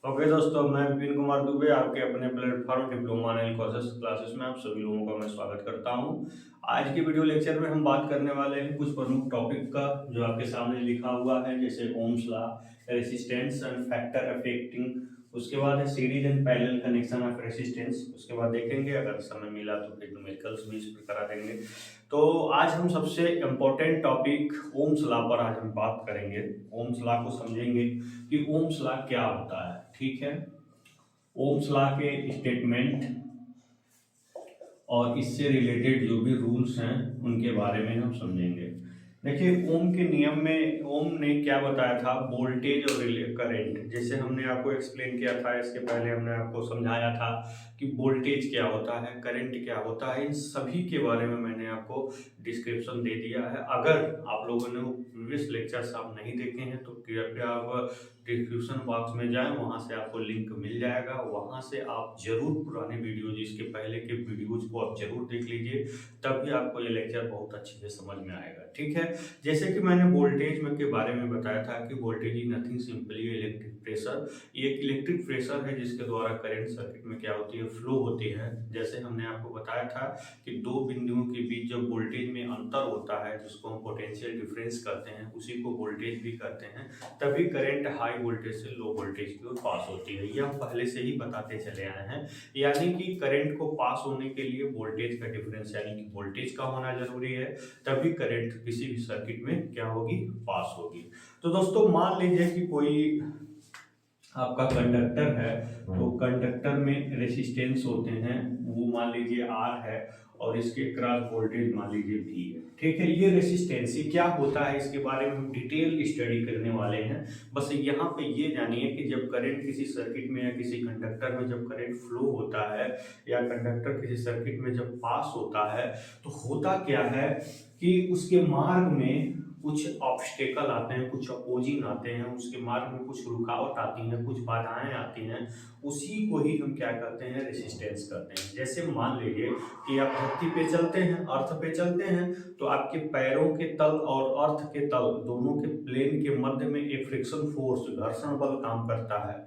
Okay दोस्तों, मैं विपिन कुमार दुबे आपके अपने platform diploma in courses classes में आप सभी लोगों का मैं स्वागत करता हूं। आज की वीडियो लेक्चर में हम बात करने वाले हैं कुछ प्रमुख टॉपिक का जो आपके सामने लिखा हुआ है, जैसे Ohm's law, resistance and factor affecting, उसके बाद है series and parallel connection of resistance. उसके बाद देखेंगे, अगर समय मिला तो फिर न्यूमेरिकल्स भी इस पर करा देंगे। तो आज हम सबसे इम्पोर्टेंट टॉपिक ओम्स लॉ पर आज हम बात करेंगे। ओम्स लॉ को समझेंगे कि ओम्स लॉ क्या होता है। ठीक है, ओम्स लॉ के स्टेटमेंट और इससे रिलेटेड जो भी रूल्स हैं उनके बारे में हम समझेंगे। देखिए, ओम के नियम में ओम ने क्या बताया था, वोल्टेज और करंट। जैसे हमने आपको एक्सप्लेन किया था, इसके पहले हमने आपको समझाया था कि वोल्टेज क्या होता है, करंट क्या होता है, इन सभी के बारे में मैंने आपको डिस्क्रिप्शन दे दिया है। अगर आप लोगों ने वो प्रीवियस लेक्चर्स आप नहीं देखे हैं तो कृपया आप डिस्क्रिप्शन बॉक्स में जाएं, वहां से आपको लिंक मिल जाएगा। वहां से आप जरूर पुराने वीडियोज, इसके पहले के वीडियोज को आप जरूर देख लीजिए, तभी आपको ये लेक्चर बहुत अच्छे से समझ में आएगा। ठीक है, जैसे कि मैंने वोल्टेज में के बारे में बताया था कि voltage is nothing simply electric pressure. ये एक इलेक्ट्रिक प्रेशर है जिसके द्वारा करंट सर्किट में क्या होती है, फ्लो होती है। जैसे हमने आपको बताया था कि दो बिंदुओं के बीच जब वोल्टेज में अंतर होता है, जिसको हम पोटेंशियल डिफरेंस कहते हैं, उसी को वोल्टेज भी कहते हैं, तभी करंट हाई वोल्टेज से लो वोल्टेज की ओर पास होती है। ये हम पहले से ही बताते चले आए हैं। यानी कि करंट को पास होने के लिए वोल्टेज का डिफरेंस यानी कि वोल्टेज का होना जरूरी है, तभी करंट किसी भी सर्किट में क्या होगी, पास होगी। तो दोस्तों, मान लीजिए कि कोई आपका कंडक्टर है, तो कंडक्टर में रेसिस्टेंस होते हैं, वो मान लीजिए R है और इसके क्रॉस वोल्टेज मान लीजिए V है। ठीक है, ये रेसिस्टेंस ये क्या होता है, इसके बारे में हम डिटेल स्टडी करने वाले हैं। बस यहाँ पे ये जानिए कि जब करंट किसी सर्किट में या किसी कंडक्टर में जब करंट फ्लो होता है या कंडक्टर किसी सर्किट में जब पास होता है, तो होता क्या है कि उसके मार्ग में कुछ ऑब्स्टेकल आते हैं, कुछ अपोजिंग आते हैं, उसके मार्ग में कुछ रुकावट आती है, कुछ बाधाएं आती हैं, उसी को ही हम क्या कहते हैं, रेसिस्टेंस कहते हैं। जैसे मान लीजिए कि आप धरती पे चलते हैं, अर्थ पे चलते हैं, तो आपके पैरों के तल और अर्थ के तल दोनों के प्लेन के मध्य में एक फ्रिक्शन फोर्स, घर्षण बल काम करता है।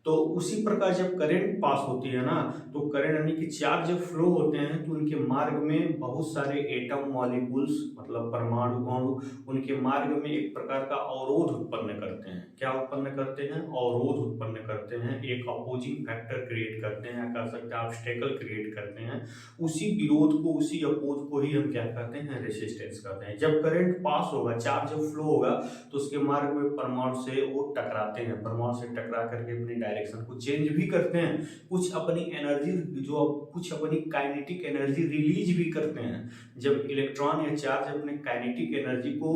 तो उसी प्रकार जब करंट पास होती है ना, तो करंट यानी कि चार्ज जब फ्लो होते हैं तो उनके मार्ग में बहुत सारे एटम मॉलिक्यूल्स, मतलब परमाणु अणु, उनके मार्ग में एक प्रकार का अवरोध उत्पन्न करते हैं। क्या उत्पन्न करते हैं, अवरोध उत्पन्न करते हैं, एक अपोजिंग फैक्टर क्रिएट करते हैं, कह सकते हैं ऑब्स्टेकल क्रिएट करते हैं। उसी विरोध को, उसी अपोज को ही हम क्या कहते हैं, रेसिस्टेंस कहते हैं। जब करंट पास होगा, चार्ज जब फ्लो होगा, तो उसके मार्ग में परमाणु से वो टकराते हैं, परमाणु से टकरा करके अपनी डायरेक्शन को चेंज भी करते हैं, कुछ अपनी एनर्जी, जो कुछ अपनी काइनेटिक एनर्जी रिलीज भी करते हैं। जब इलेक्ट्रॉन या चार्ज अपने काइनेटिक एनर्जी को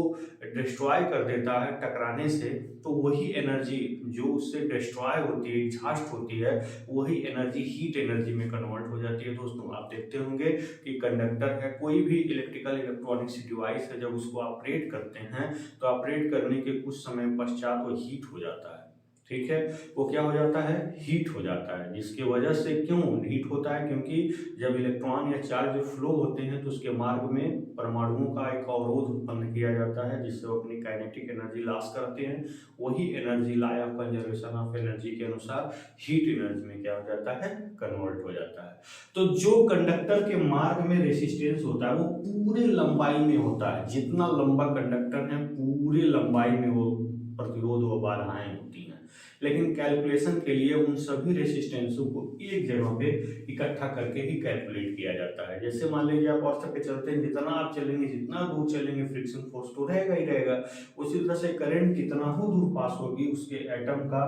डिस्ट्रॉय कर देता है टकराने से, तो वही एनर्जी जो उससे डिस्ट्रॉय होती है, एग्जॉस्ट होती है, वही एनर्जी हीट एनर्जी में कन्वर्ट हो जाती है। दोस्तों, आप देखते होंगे कि कंडक्टर है, कोई भी इलेक्ट्रिकल इलेक्ट्रॉनिक्स डिवाइस है, जब उसको ऑपरेट करते हैं तो ऑपरेट करने के कुछ समय पश्चात वो हीट हो जाता है। ठीक है, वो क्या हो जाता है, हीट हो जाता है। जिसकी वजह से क्यों हीट होता है, क्योंकि जब इलेक्ट्रॉन या चार्ज फ्लो होते हैं तो उसके मार्ग में परमाणुओं का एक अवरोध उत्पन्न किया जाता है, जिससे वो अपनी काइनेटिक एनर्जी लॉस करते हैं। वही energy law of conservation of energy के अनुसार हीट एनर्जी में क्या हो जाता है, कन्वर्ट हो जाता है। तो जो कंडक्टर के मार्ग में रेसिस्टेंस होता है वो पूरे लंबाई में होता है। जितना लंबा कंडक्टर है, पूरे लंबाई में वो प्रतिरोध व बाधाएं होती हैं। लेकिन कैलकुलेशन के लिए उन सभी रेसिस्टेंसों को एक जगह पे इकट्ठा करके ही कैलकुलेट किया जाता है। जैसे मान लीजिए आप अर्थ पे चलते हैं, जितना आप चलेंगे, जितना दूर चलेंगे, फ्रिक्शन फोर्स तो रहेगा ही रहेगा। उसी तरह से करंट जितना हो दूर पास होगी, उसके एटम का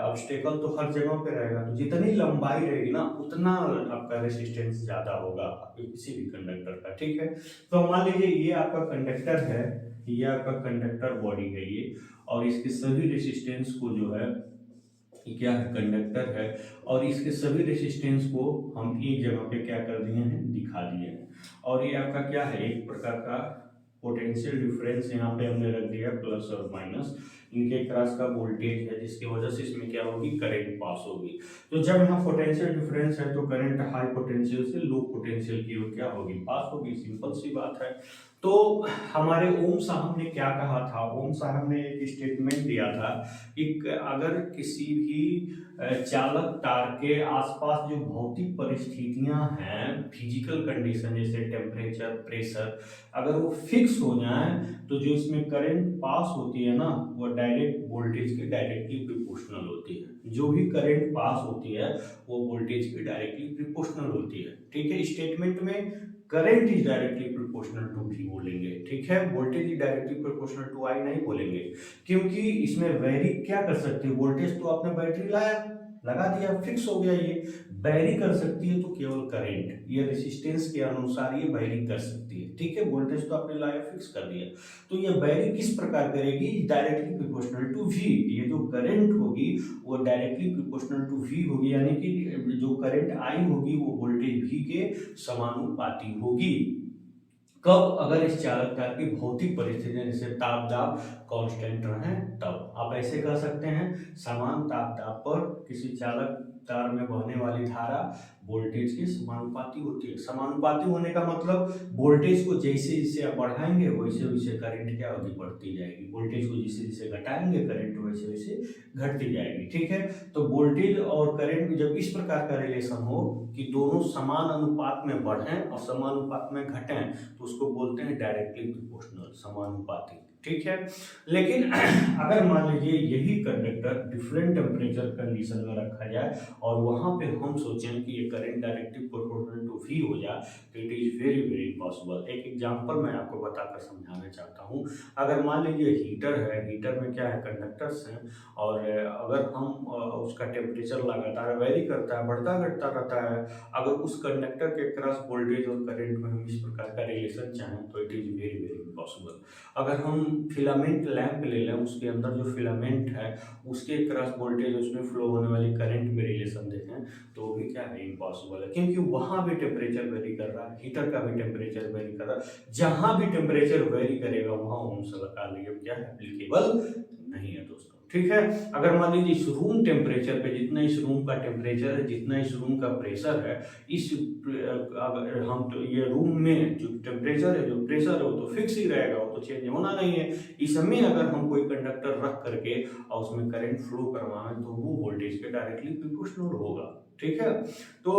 ऑब्स्टेकल तो हर जगह पे रहेगा। तो जितनी लंबाई रहेगी ना, उतना आपका रेसिस्टेंस ज्यादा होगा किसी भी कंडक्टर का। ठीक है, तो मान लीजिए ये आपका कंडक्टर है, ये आपका कंडक्टर बॉडी है ये, और इसके सभी रेसिस्टेंस को जो है, ये क्या है, कंडक्टर है, और इसके सभी रेसिस्टेंस को हम एक जगह पे क्या कर दिए हैं, दिखा दिए हैं। और ये आपका क्या है, एक प्रकार का पोटेंशियल डिफरेंस यहाँ पे हमने रख दिया प्लस और माइनस। इनके क्रॉस का वोल्टेज है, जिसकी वजह से इसमें क्या होगी, करंट पास होगी। तो जब यहाँ पोटेंशियल डिफरेंस है तो करंट हाई पोटेंशियल से लो पोटेंशियल की ओर क्या होगी, पास होगी, सिंपल सी बात है। तो हमारे ओम साहब ने क्या कहा था, ओम साहब ने एक स्टेटमेंट दिया था कि अगर किसी भी चालक तार के आसपास जो भौतिक परिस्थितियां हैं, फिजिकल कंडीशन जैसे टेम्परेचर, प्रेशर, अगर वो फिक्स हो जाए तो जो इसमें करंट पास होती है ना, वो डायरेक्ट वोल्टेज के डायरेक्टली प्रोपोर्शनल होती है। जो भी करंट पास होती है वो वोल्टेज के डायरेक्टली प्रोपोर्शनल होती है। ठीक है, स्टेटमेंट में current is directly proportional to भी बोलेंगे। ठीक है, voltage is directly proportional to I नहीं बोलेंगे, क्योंकि इसमें वेरी क्या कर सकते हैं, वोल्टेज तो आपने बैटरी लगा दिया, फिक्स हो गया, ये वेरी कर सकती है तो केवल करंट, ये रेजिस्टेंस के अनुसार ये वेरी कर सकती है। ठीक है, वोल्टेज तो आपने लाया, फिक्स कर दिया, तो ये वेरी किस प्रकार करेगी, डायरेक्टली प्रोपोर्शनल टू वी। ये जो करंट होगी वो डायरेक्टली प्रोपोर्शनल टू वी होगी, यानी कि जो करंट आई होगी वो वोल्टेज वी के समानुपाती होगी। कब, अगर इस चालक तार की भौतिक परिस्थितियां जैसे ताप दाब कांस्टेंट रहे तब। आप ऐसे कह सकते हैं, समान ताप दाब पर किसी चालक तार में बहने वाली धारा वोल्टेज के समानुपाती होती है। समानुपाती होने का मतलब वोल्टेज को जैसे जैसे आप बढ़ाएंगे वैसे वैसे करंट क्या होगी, बढ़ती जाएगी, वोल्टेज को जैसे जैसे घटाएंगे करंट वैसे वैसे घटती जाएगी। ठीक है, तो वोल्टेज और करंट में जब इस प्रकार का रिलेशन हो कि दोनों समान अनुपात में बढ़ें और समान अनुपात में घटें तो उसको बोलते हैं डायरेक्टली प्रोपोर्शनल, समानुपाती। ठीक है, लेकिन अगर मान लीजिए यही कंडक्टर डिफरेंट टेम्परेचर कंडीशन में रखा जाए और वहां पे हम सोचें कि ये current directly proportional to V हो जाए तो it is very very impossible. एक एग्जांपल मैं आपको बताकर समझाना चाहता हूँ। अगर मान लीजिए हीटर है, हीटर में क्या है, कंडक्टर्स हैं, और अगर हम उसका टेम्परेचर लगातार वेरी करता है, बढ़ता घटता रहता है, अगर उस कंडक्टर के क्रॉस वोल्टेज और करंट में हम इस प्रकार का रिलेशन चाहें तो it is very very impossible. अगर हम फिलामेंट लैंप ले लें, उसके अंदर जो फिलामेंट है उसके क्रॉस वोल्टेज, उसमें फ्लो होने वाली करंट में रिलेशन देखें तो वो भी क्या है, इम्पॉसिबल है, क्योंकि वहां भी टेम्परेचर वेरी कर रहा है, हीटर का भी टेम्परेचर वेरी कर रहा है, जहां भी टेम्परेचर वेरी करेगा वहां ओम्स लगा लिए क्या है, एप्लीकेबल नहीं है दोस्तों। ठीक है, अगर मान लीजिए इस रूम टेम्परेचर पे, जितना इस रूम का टेम्परेचर है, जितना इस रूम का प्रेशर है, इस अगर हम तो ये रूम में जो टेम्परेचर है, जो प्रेशर है, वो तो फिक्स ही रहेगा, वो तो चेंज होना नहीं है। इसमें अगर हम कोई कंडक्टर रख करके और उसमें करंट फ्लो करवाएं तो वो वोल्टेज के डायरेक्टली प्रोपोर्शनल होगा। ठीक है, तो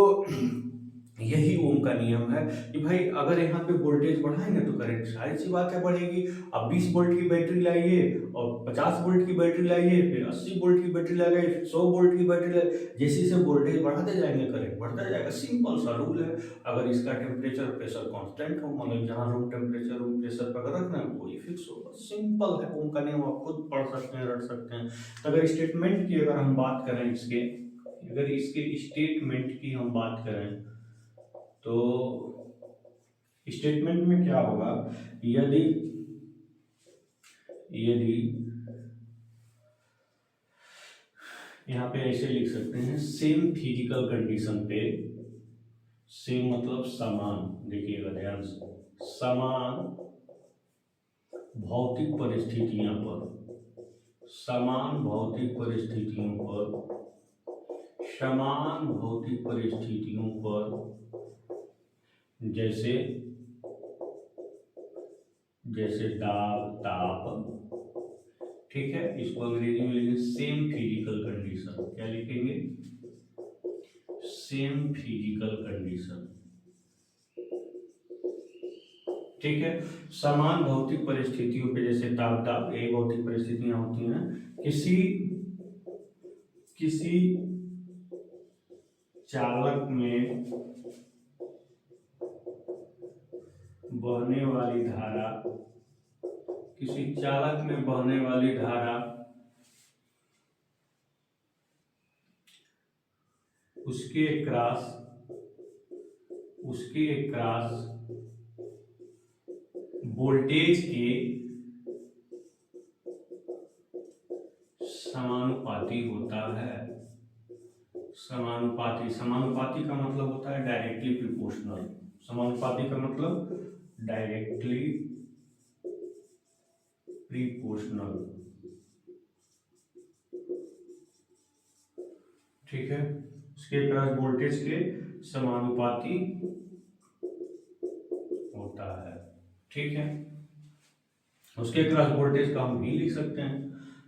यही ओम का नियम है कि भाई अगर यहाँ पे वोल्टेज बढ़ाएंगे तो करंट सारी सी बात है बढ़ेगी। अब 20 वोल्ट की बैटरी लाइए और 50 वोल्ट की बैटरी लाइए, फिर 80 वोल्ट की बैटरी लगाइए, फिर 100 वोल्ट की बैटरी लाइए, जैसे जैसे वोल्टेज बढ़ाते जाएंगे करंट बढ़ता जाएगा। सिंपल सा रूल है। अगर इसका टेम्परेचर प्रेशर कांस्टेंट हो, मतलब जहाँ रूम टेम्परेचर रूम प्रेशर पर अगर रखना है वही फिक्स होगा। सिंपल है, ओम का नियम आप खुद पढ़ सकते हैं, रट सकते हैं। तो अगर स्टेटमेंट की अगर हम बात करें, अगर इसके स्टेटमेंट की हम बात करें तो स्टेटमेंट में क्या होगा, यदि यहां पे ऐसे लिख सकते हैं, सेम फिजिकल कंडीशन पे, सेम मतलब समान, देखिएगा ध्यान से, समान भौतिक परिस्थितियों पर, समान भौतिक परिस्थितियों पर, समान भौतिक परिस्थितियों पर, जैसे दाब ताप। ठीक है, इसको अंग्रेजी में लिखेंगे सेम फिजिकल कंडीशन। क्या लिखेंगे, सेम फिजिकल कंडीशन। ठीक है, समान भौतिक परिस्थितियों पे, जैसे ताप दाब, यही भौतिक परिस्थितियां होती हैं। किसी चालक में बहने वाली धारा, किसी चालक में बहने वाली धारा उसके क्रॉस वोल्टेज के समानुपाती होता है। समानुपाती का मतलब होता है डायरेक्टली प्रोपोर्शनल। समानुपाती का मतलब डायरेक्टली प्रोपोर्शनल। ठीक है, उसके क्रॉस वोल्टेज के समानुपाती होता है। ठीक है, उसके क्रॉस वोल्टेज का हम भी लिख सकते हैं।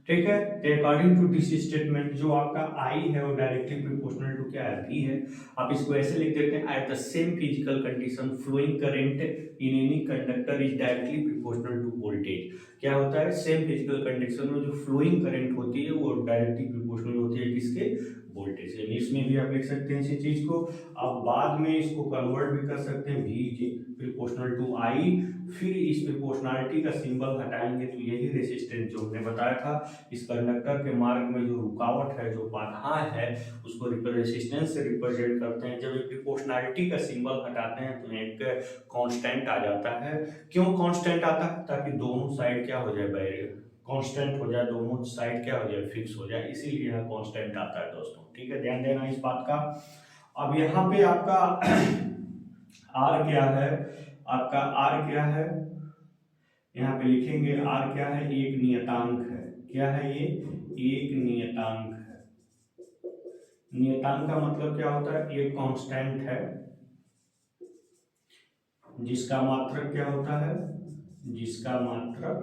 ठीक है, अकॉर्डिंग टू दिस स्टेटमेंट जो आपका आई है वो डायरेक्टली प्रोपोर्शनल टू क्या है, वी है। आप इसको ऐसे लिख देते हैं, at the same physical condition flowing current in any conductor is directly proportional to voltage. क्या होता है, सेम फिजिकल कंडीशन में जो फ्लोइंग करंट होती है वो डायरेक्टली प्रोपोर्शनल होती है किसके, वोल्टेज से। इसमें भी आप लिख सकते हैं इसी चीज को। आप बाद में इसको कन्वर्ट भी कर सकते हैं, वी प्रोपोर्शनल टू आई। फिर इस प्रोपोर्शनलिटी का सिंबल हटाएंगे तो यही रेसिस्टेंस जो हमने बताया था, इस कंडक्टर के मार्ग में जो रुकावट है, जो बाधा है, उसको रेसिस्टेंस से रिप्रेजेंट करते हैं। जब एक प्रोपोर्शनलिटी का सिंबल हटाते हैं तो एक कांस्टेंट आ जाता है। क्यों कांस्टेंट आता है, ताकि दोनों साइड क्या हो जाए, बैरियर कांस्टेंट हो जाए, दोनों साइड क्या हो जाए, फिक्स हो जाए, इसीलिए यह कांस्टेंट आता है दोस्तों। ठीक है, ध्यान देना इस बात का। अब यहाँ पे आपका आर क्या है, आपका आर क्या है, यहाँ पे लिखेंगे आर क्या है, एक नियतांक है। क्या है ये, एक नियतांक है। नियतांक का मतलब क्या होता है, एक कांस्टेंट है जिसका मात्रक क्या होता है, जिसका मात्रक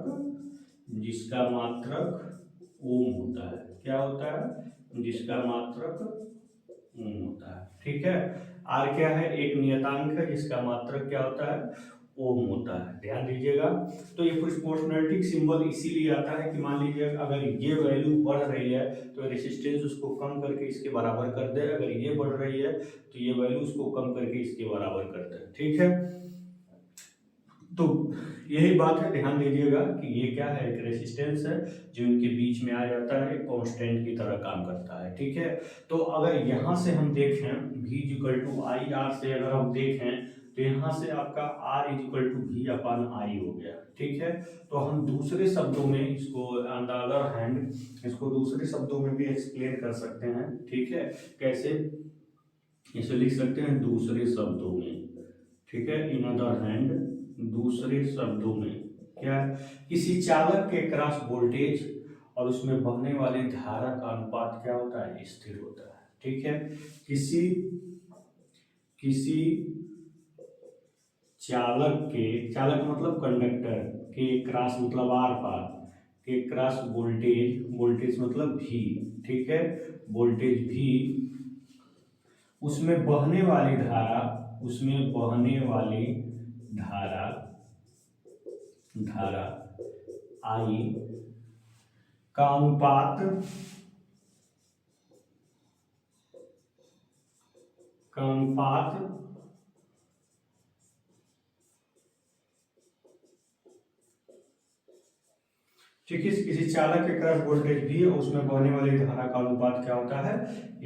ओम होता है। क्या होता है, जिसका मात्रक ओम होता है। ठीक है, आर क्या है, एक नियतांक है जिसका मात्रक क्या होता है, ओम होता है। ध्यान दीजिएगा। तो ये प्रोपोर्शनलिटी सिंबल इसीलिए आता है कि मान लीजिए अगर ये वैल्यू बढ़ रही है तो रेसिस्टेंस उसको कम करके इसके बराबर कर दे, अगर ये बढ़ रही है तो ये वैल्यू उसको कम करके इसके बराबर कर दे। ठीक है, तो यही बात है, ध्यान दीजिएगा कि ये क्या है, एक रेसिस्टेंस है जो इनके बीच में आ जाता है, कांस्टेंट की तरह काम करता है। ठीक है, तो अगर यहाँ से हम देखें V equal to I R से अगर हम देखें तो यहाँ से आपका R equal to V upon I हो गया। ठीक है, तो हम दूसरे शब्दों में इसको ऑन द अदर हैंड इसको दूसरे शब्दों में भी एक्सप्लेन कर सकते हैं। ठीक है, कैसे, इसे लिख सकते हैं दूसरे शब्दों में। ठीक है, इन अदर हैंड, दूसरे शब्दों में क्या, किसी चालक के क्रॉस वोल्टेज और उसमें बहने वाली धारा का अनुपात क्या होता है, स्थिर होता है। ठीक है, किसी किसी चालक मतलब कंडक्टर के क्रॉस मतलब आर पार के क्रॉस वोल्टेज मतलब भी। ठीक है, वोल्टेज भी, उसमें बहने वाली धारा आई का अनुपात ठीक है, किसी चालक के क्रॉस वोल्टेज भी और उसमें बहने वाली धारा का अनुपात क्या होता है,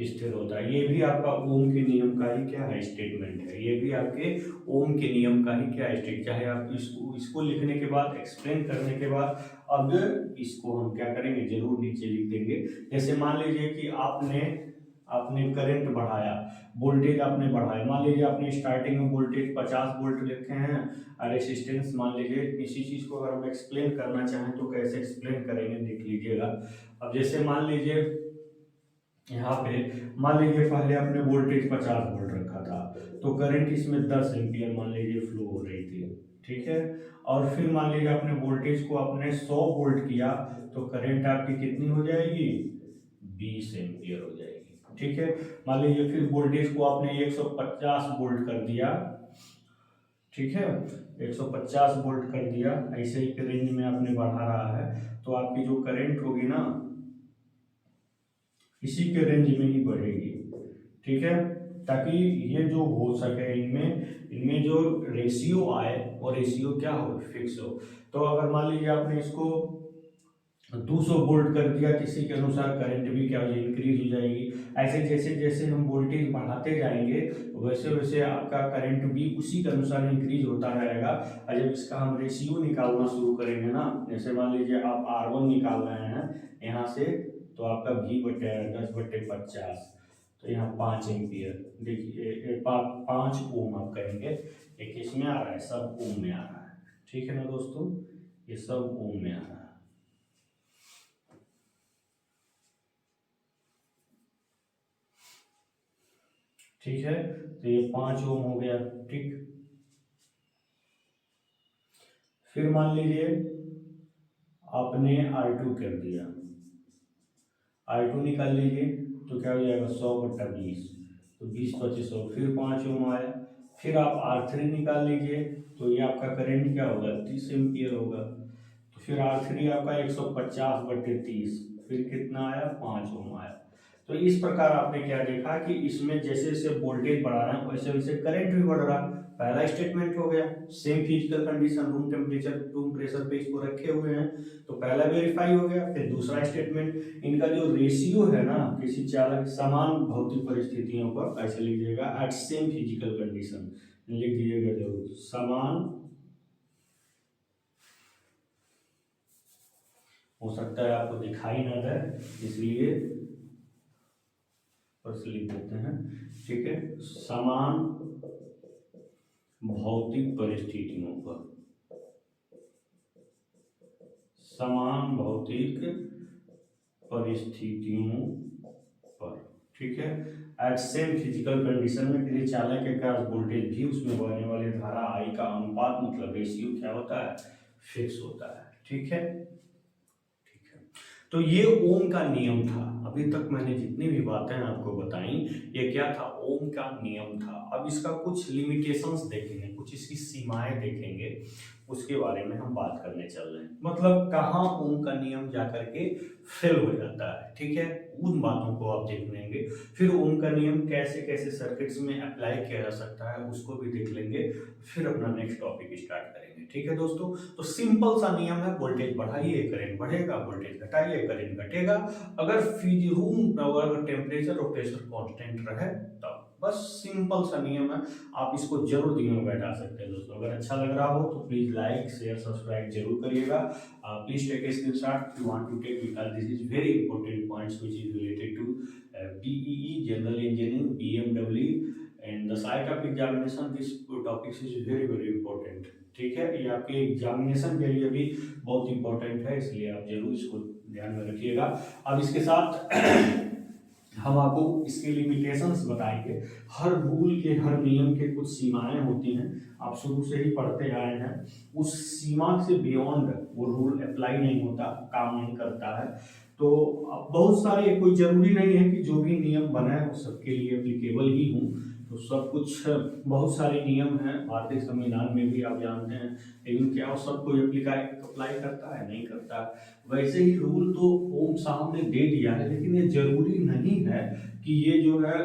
स्थिर होता है। ये भी आपका ओम के नियम का ही क्या है, स्टेटमेंट है। ये भी आपके ओम के नियम का ही क्या स्टेट, चाहे आप इसको लिखने के बाद, एक्सप्लेन करने के बाद, अब इसको हम क्या करेंगे, जरूर नीचे लिख देंगे। जैसे मान लीजिए कि आपने करंट बढ़ाया, वोल्टेज आपने बढ़ाया, मान लीजिए आपने स्टार्टिंग में वोल्टेज 50 वोल्ट लिखे हैं और रेसिस्टेंस मान लीजिए, इसी चीज को अगर हम एक्सप्लेन करना चाहें तो कैसे एक्सप्लेन करेंगे देख लीजिएगा। अब जैसे मान लीजिए यहाँ पे, मान लीजिए पहले आपने वोल्टेज 50 वोल्ट रखा था तो करंट इसमें 10 एम्पियर मान लीजिए फ्लो हो रही थी। ठीक है, और फिर मान लीजिए आपने वोल्टेज को आपने 100 वोल्ट किया तो करंट आपकी कितनी हो जाएगी, 20 एम्पियर हो जाएगी। ठीक है, मान लीजिए फिर वोल्टेज को आपने 150 वोल्ट कर दिया। ठीक है, 150 वोल्ट कर दिया, ऐसे ही रेंज में आपने बढ़ा रहा है तो आपकी जो करंट होगी ना इसी के रेंज में ही बढ़ेगी। ठीक है, ताकि ये जो हो सके इनमें जो रेशियो आए और रेशियो क्या हो, फिक्स हो। तो अगर मान लीजिए आपने इसको 200 वोल्ट कर दिया तो इसी के अनुसार करंट भी क्या हो जाएगी, इंक्रीज हो जाएगी। ऐसे जैसे जैसे हम वोल्टेज बढ़ाते जाएंगे वैसे वैसे आपका करंट भी उसी के अनुसार इंक्रीज होता रहेगा। और जब इसका हम रेशियो निकालना शुरू करेंगे ना, जैसे मान लीजिए आप R1 निकाल रहे हैं यहाँ से, तो आपका V बटे 10/50, तो यहाँ 5 एम्पियर, देखिए 5 ओम आप करेंगे, एक इसमें आ रहा है, सब ओम में आ रहा है। ठीक है ना दोस्तों, ये सब ओम में आ रहा है। ठीक है, तो ये 5 ओम हो गया। ठीक, फिर मान लीजिए आपने R2 कर दिया, R2 निकाल लीजिए तो क्या हो जाएगा 100/20, तो 20/2500, फिर 5 ओम आया। फिर आप R3 निकाल लीजिए तो ये आपका करंट क्या होगा 30 एम्पियर होगा। तो फिर R3 आपका 150/30, फिर कितना आया 5 ओम आया। तो इस प्रकार आपने क्या देखा कि इसमें जैसे जैसे वोल्टेज बढ़ा रहा है वैसे वैसे करंट भी बढ़ रहा। पहला स्टेटमेंट हो गया, same physical condition, room temperature room pressure पे इसको रखे हुए हैं, तो पहला वेरीफाई हो गया। फिर दूसरा स्टेटमेंट, इनका जो रेशियो है ना किसी चालक समान भौतिक परिस्थितियों पर, ऐसे लिखिएगा एट सेम फिजिकल कंडीशन, लिख दीजिएगा जरूर, समान, हो सकता है आपको दिखाई ना दे इसलिए बस लिख देते हैं। ठीक है, समान भौतिक परिस्थितियों पर, समान भौतिक परिस्थितियों पर। ठीक है, एट सेम फिजिकल कंडीशन में किसी चालक के पास वोल्टेज भी उसमें बहने वाली धारा आई का अनुपात मतलब रेशियो क्या होता है, फिक्स होता है। ठीक है, तो ये ओम का नियम था। अभी तक मैंने जितनी भी बातें आपको बताई ये क्या था, ओम का नियम था। अब इसका कुछ लिमिटेशंस देखेंगे, कुछ इसकी सीमाएं देखेंगे, उसके बारे में हम बात करने चल रहे हैं। मतलब कहाँ ओम का नियम जाकर के फेल हो जाता है। ठीक है, उन बातों को आप देख लेंगे। फिर ओम का नियम कैसे कैसे सर्किट्स में अप्लाई किया जा सकता है उसको भी देख लेंगे, फिर अपना नेक्स्ट टॉपिक स्टार्ट करेंगे। ठीक है दोस्तों, तो सिंपल सा नियम है, वोल्टेज बढ़ाइए करंट बढ़ेगा, वोल्टेज घटाइए करंट घटेगा। अगर रूम अगर टेम्परेचर और प्रेशर कांस्टेंट रहे तब, बस सिंपल सा नियम है। आप इसको जरूर दिमाग में बैठा सकते हैं दोस्तों। अगर अच्छा लग रहा हो तो प्लीज लाइक शेयर सब्सक्राइब जरूर करिएगा। Please take a screenshot if you want to take, because this is very important points which is related to BEE general engineering, BMW and the site of examination. This topics is very very important. ठीक है, ये आपके examination के लिए भी बहुत important है, इसलिए आप जरूर इसको ध्यान में रखिएगा। अब इसके साथ हम आपको इसके लिमिटेशंस बताएंगे। हर रूल के, हर नियम के कुछ सीमाएं होती हैं, आप शुरू से ही पढ़ते आए हैं। उस सीमा से बियॉन्ड वो रूल अप्लाई नहीं होता, काम नहीं करता है। तो अब बहुत सारे, कोई जरूरी नहीं है कि जो भी नियम बना है वो सबके लिए एप्लीकेबल ही हो। तो सब कुछ, बहुत सारे नियम हैं भारतीय संविधान में भी, आप जानते हैं, लेकिन क्या वो सब कोई अप्लाई करता है, नहीं करता। वैसे ही रूल तो ओम साहब ने दे दिया है, लेकिन ये जरूरी नहीं है कि ये जो है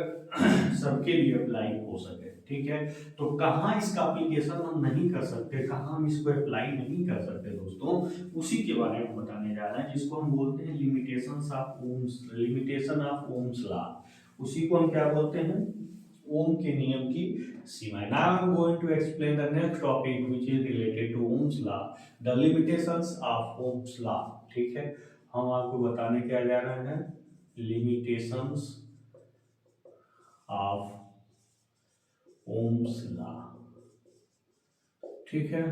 सबके लिए अप्लाई हो सके। ठीक है, तो कहाँ इसका एप्लीकेशन हम नहीं कर सकते, कहाँ हम इसको अप्लाई नहीं कर सकते दोस्तों, उसी के बारे में बताने जा रहे हैं, जिसको हम बोलते हैं limitations of Ohm's, limitation of Ohm's law. उसी को हम क्या बोलते हैं, ओम के नियम की सीमाएं। Now I am going to explain the next topic which is related to Ohm's law, the limitations of Ohm's law. ठीक है, हम आपको बताने क्या जा रहे हैं, लिमिटेशंस ऑफ ओम्स लॉ। ठीक है,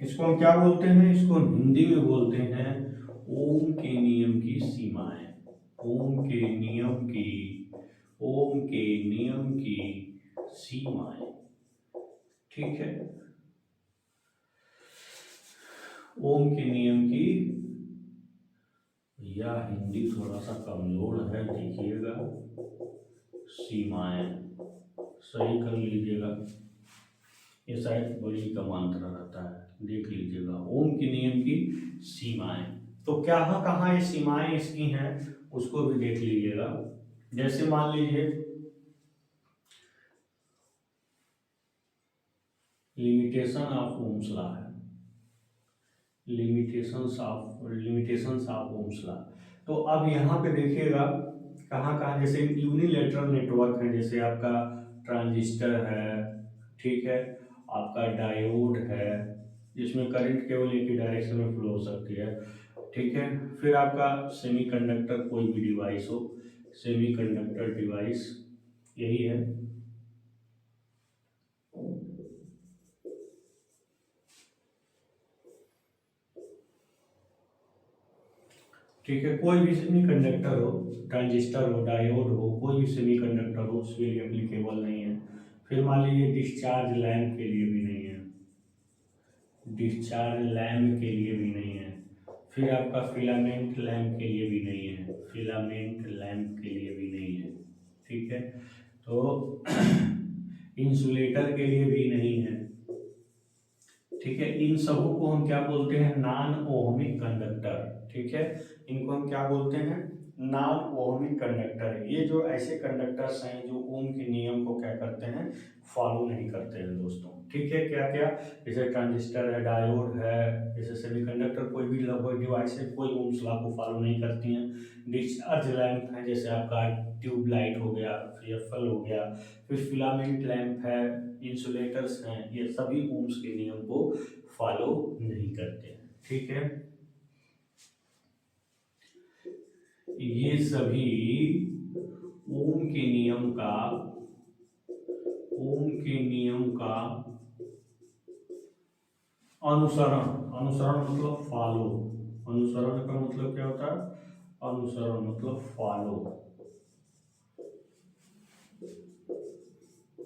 इसको हम क्या बोलते हैं, इसको हम हिंदी में बोलते हैं ओम के नियम की सीमाएं। ओम के नियम की, ओम के नियम की सीमाएं। ठीक है, ओम के नियम की, या हिंदी थोड़ा सा कमजोर है, देखिएगा, सीमाएं सही कर लीजिएगा, ये शायद बड़ी का मात्रा रहता है, देख लीजिएगा। ओम के नियम की सीमाएं, तो क्या कहाँ ये सीमाएं इसकी हैं उसको भी देख लीजिएगा। जैसे मान लीजिए लिमिटेशन ऑफ ओम्स लॉ है, लिमिटेशंस ऑफ ओम्स लॉ। तो अब यहाँ पे देखिएगा कहाँ कहाँ, जैसे यूनिलेटरल नेटवर्क है, जैसे आपका ट्रांजिस्टर है, ठीक है, आपका डायोड है, जिसमें करंट केवल एक ही डायरेक्शन में फ्लो हो सकती है। ठीक है, फिर आपका सेमीकंडक्टर, कोई भी डिवाइस हो, सेमीकंडक्टर डिवाइस यही है। ठीक है, कोई भी सेमीकंडक्टर हो, ट्रांजिस्टर हो, डायोड हो, कोई भी सेमीकंडक्टर हो उसके लिए एप्लीकेबल नहीं है। फिर मान लीजिए डिस्चार्ज लैंप के लिए भी नहीं है, डिस्चार्ज लैंप के लिए भी नहीं है। फिर आपका फिलामेंट लैंप के लिए भी नहीं है, फिलामेंट लैंप के लिए भी नहीं है। ठीक है, तो इंसुलेटर के लिए भी नहीं है। ठीक है, इन सबों को हम क्या बोलते हैं, नॉन ओहमिक कंडक्टर। ठीक है, इनको हम क्या बोलते हैं, नॉन ओहमिक कंडक्टर। ये जो ऐसे कंडक्टर्स हैं जो ओम के नियम को क्या करते हैं, फॉलो नहीं करते हैं दोस्तों। ठीक है, क्या क्या, जैसे ट्रांजिस्टर है, डायोड है, जैसे सेमीकंडक्टर, कोई भी लगभग डिवाइस है, कोई ओम्स लॉ को फॉलो नहीं करती हैं। डिस्चार्ज लैंप है, जैसे आपका ट्यूब लाइट हो गया, FL हो गया, फिर फिलामेंट लैंप है, इंसुलेटर्स हैं, ये सभी ओम्स के नियम को फॉलो नहीं करते हैं। ठीक है, ये सभी ओम के नियम का, ओम के नियम का अनुसरण, अनुसरण मतलब फॉलो, अनुसरण का मतलब क्या होता है, अनुसरण मतलब फॉलो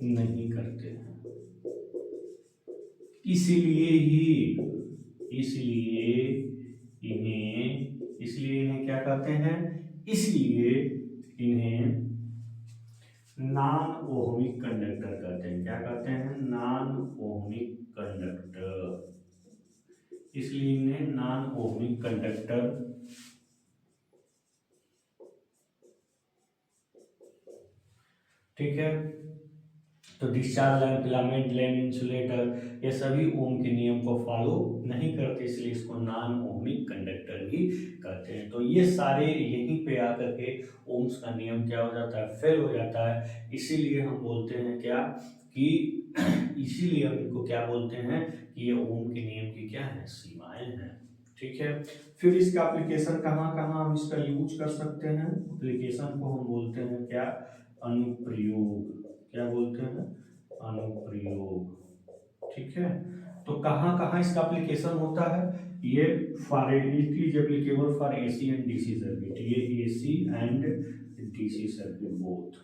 नहीं करते हैं। इसलिए इन्हें क्या कहते हैं, इसलिए इन्हें नॉन ओहमिक कंडक्टर कहते हैं। क्या कहते हैं, नॉन ओहमिक कंडक्टर। इसलिए इन्हें नॉन ओहमिक कंडक्टर, ठीक है। तो discharge lamp, filament lamp, insulator, ये सभी ओम के नियम को फॉलो नहीं करते, इसलिए इसको नॉन ओहमिक कंडक्टर भी कहते हैं। तो ये सारे यहीं पे आकर के ओम्स का नियम क्या हो जाता है, फेल हो जाता है। इसीलिए हम बोलते हैं क्या कि इसीलिए हम इनको क्या बोलते हैं कि ये ओम के नियम की क्या है, सीमाएं हैं। ठीक है, फिर इसका एप्लीकेशन कहाँ कहाँ हम इसका यूज कर सकते हैं, एप्लीकेशन को हम बोलते हैं क्या, अनुप्रयोग। क्या बोलते हैं, अनुप्रयोग। ठीक है, तो कहाँ कहाँ इसका एप्लीकेशन होता है, ये for it is applicable for AC and DC circuit, ये AC and DC circuit both.